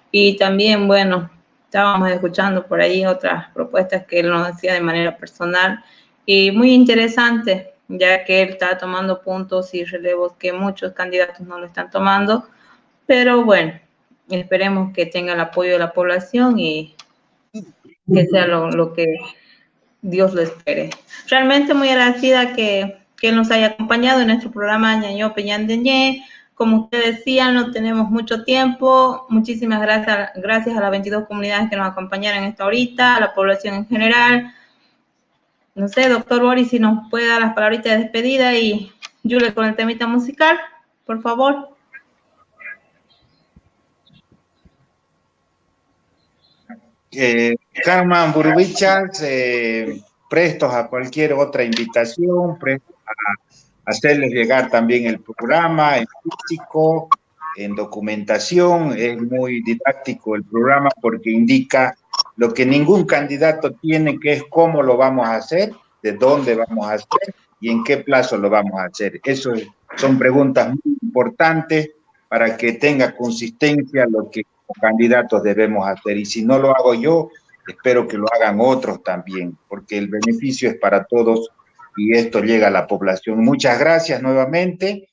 Y también, bueno, estábamos escuchando por ahí otras propuestas que él nos decía de manera personal, y muy interesante, ya que él está tomando puntos y relevos que muchos candidatos no lo están tomando, pero bueno, esperemos que tenga el apoyo de la población y que sea lo que Dios lo espere. Realmente muy agradecida que él nos haya acompañado en nuestro programa Ñañope Ñandeñé. Como usted decía, no tenemos mucho tiempo. Muchísimas gracias a las 22 comunidades que nos acompañaron esta horita, a la población en general. No sé, doctor Boris, si nos puede dar las palabritas de despedida, y Julia con el temita musical, por favor. Carmen Burubichas, prestos a cualquier otra invitación, prestos a hacerles llegar también el programa en físico, en documentación. Es muy didáctico el programa porque indica lo que ningún candidato tiene, que es cómo lo vamos a hacer, de dónde vamos a hacer y en qué plazo lo vamos a hacer. Eso son preguntas muy importantes para que tenga consistencia lo que como candidatos debemos hacer. Y si no lo hago yo, espero que lo hagan otros también, porque el beneficio es para todos y esto llega a la población. Muchas gracias nuevamente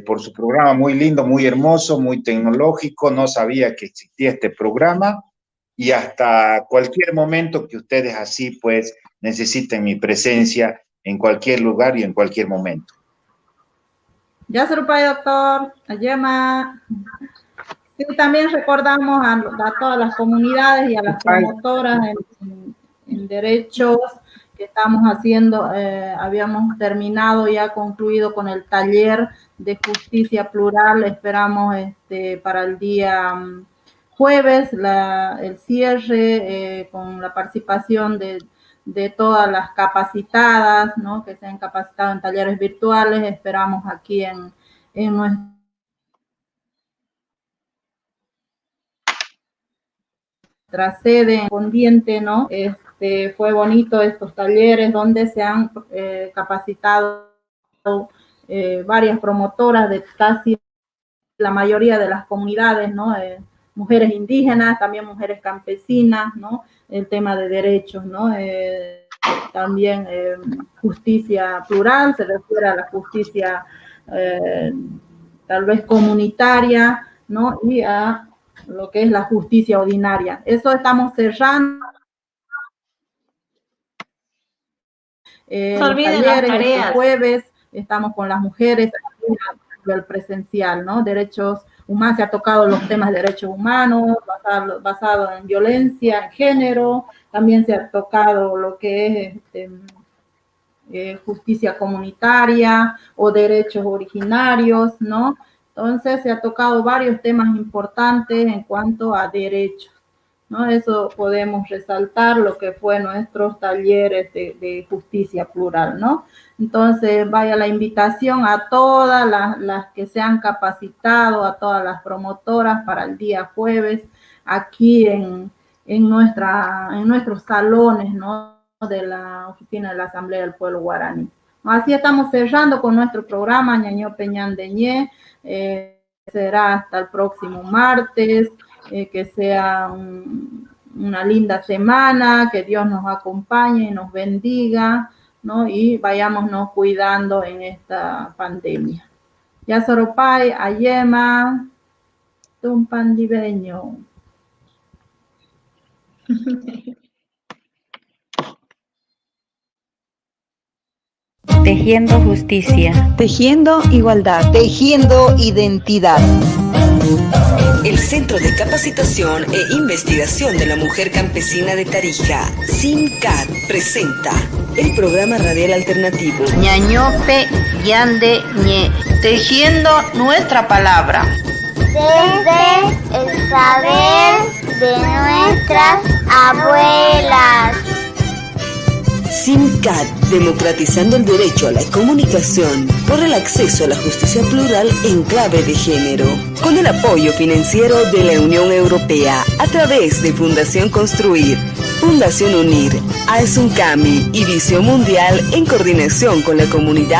por su programa muy lindo, muy hermoso, muy tecnológico. No sabía que existía este programa, y hasta cualquier momento que ustedes así pues necesiten mi presencia en cualquier lugar y en cualquier momento. Ya se lo pague, doctor. Ayema. Sí, también recordamos a todas las comunidades y a las promotoras en derechos que estamos haciendo. Habíamos terminado, ya concluido con el taller de justicia plural. Esperamos para el día jueves el cierre con la participación de todas las capacitadas, ¿no? Que se han capacitado en talleres virtuales. Esperamos aquí en nuestra sede correspondiente, ¿no? Fue bonito estos talleres donde se han capacitado varias promotoras de casi la mayoría de las comunidades, ¿no? Mujeres indígenas, también mujeres campesinas, ¿no? El tema de derechos, ¿no? También justicia plural, se refiere a la justicia tal vez comunitaria, ¿no? Y a lo que es la justicia ordinaria. Eso estamos cerrando. Los talleres, este jueves estamos con las mujeres del presencial, ¿no? Derechos humanos, se ha tocado los temas de derechos humanos, basado en violencia, en género, también se ha tocado lo que es justicia comunitaria o derechos originarios, ¿no? Entonces se ha tocado varios temas importantes en cuanto a derechos, ¿no? Eso podemos resaltar lo que fue nuestros talleres de justicia plural, ¿no? Entonces vaya la invitación a todas las que se han capacitado, a todas las promotoras para el día jueves aquí en en nuestros salones, ¿no?, de la oficina de la Asamblea del Pueblo Guaraní. Así estamos cerrando con nuestro programa Ñaño Peñandeñé. Será hasta el próximo martes. Que sea una linda semana, que Dios nos acompañe y nos bendiga, ¿no? Y vayámonos cuidando en esta pandemia. Ya Soropay, Ayema, Tumpandibeño. Tejiendo justicia. Tejiendo igualdad. Tejiendo identidad. El Centro de Capacitación e Investigación de la Mujer Campesina de Tarija, CIMCAT, presenta el programa radial alternativo Ñañope Yande Ñe, tejiendo nuestra palabra. Desde el saber de nuestras abuelas. CIMCAT, democratizando el derecho a la comunicación por el acceso a la justicia plural en clave de género, con el apoyo financiero de la Unión Europea a través de Fundación Construir, Fundación Unir, AESUNCAMI y Visión Mundial en coordinación con la comunidad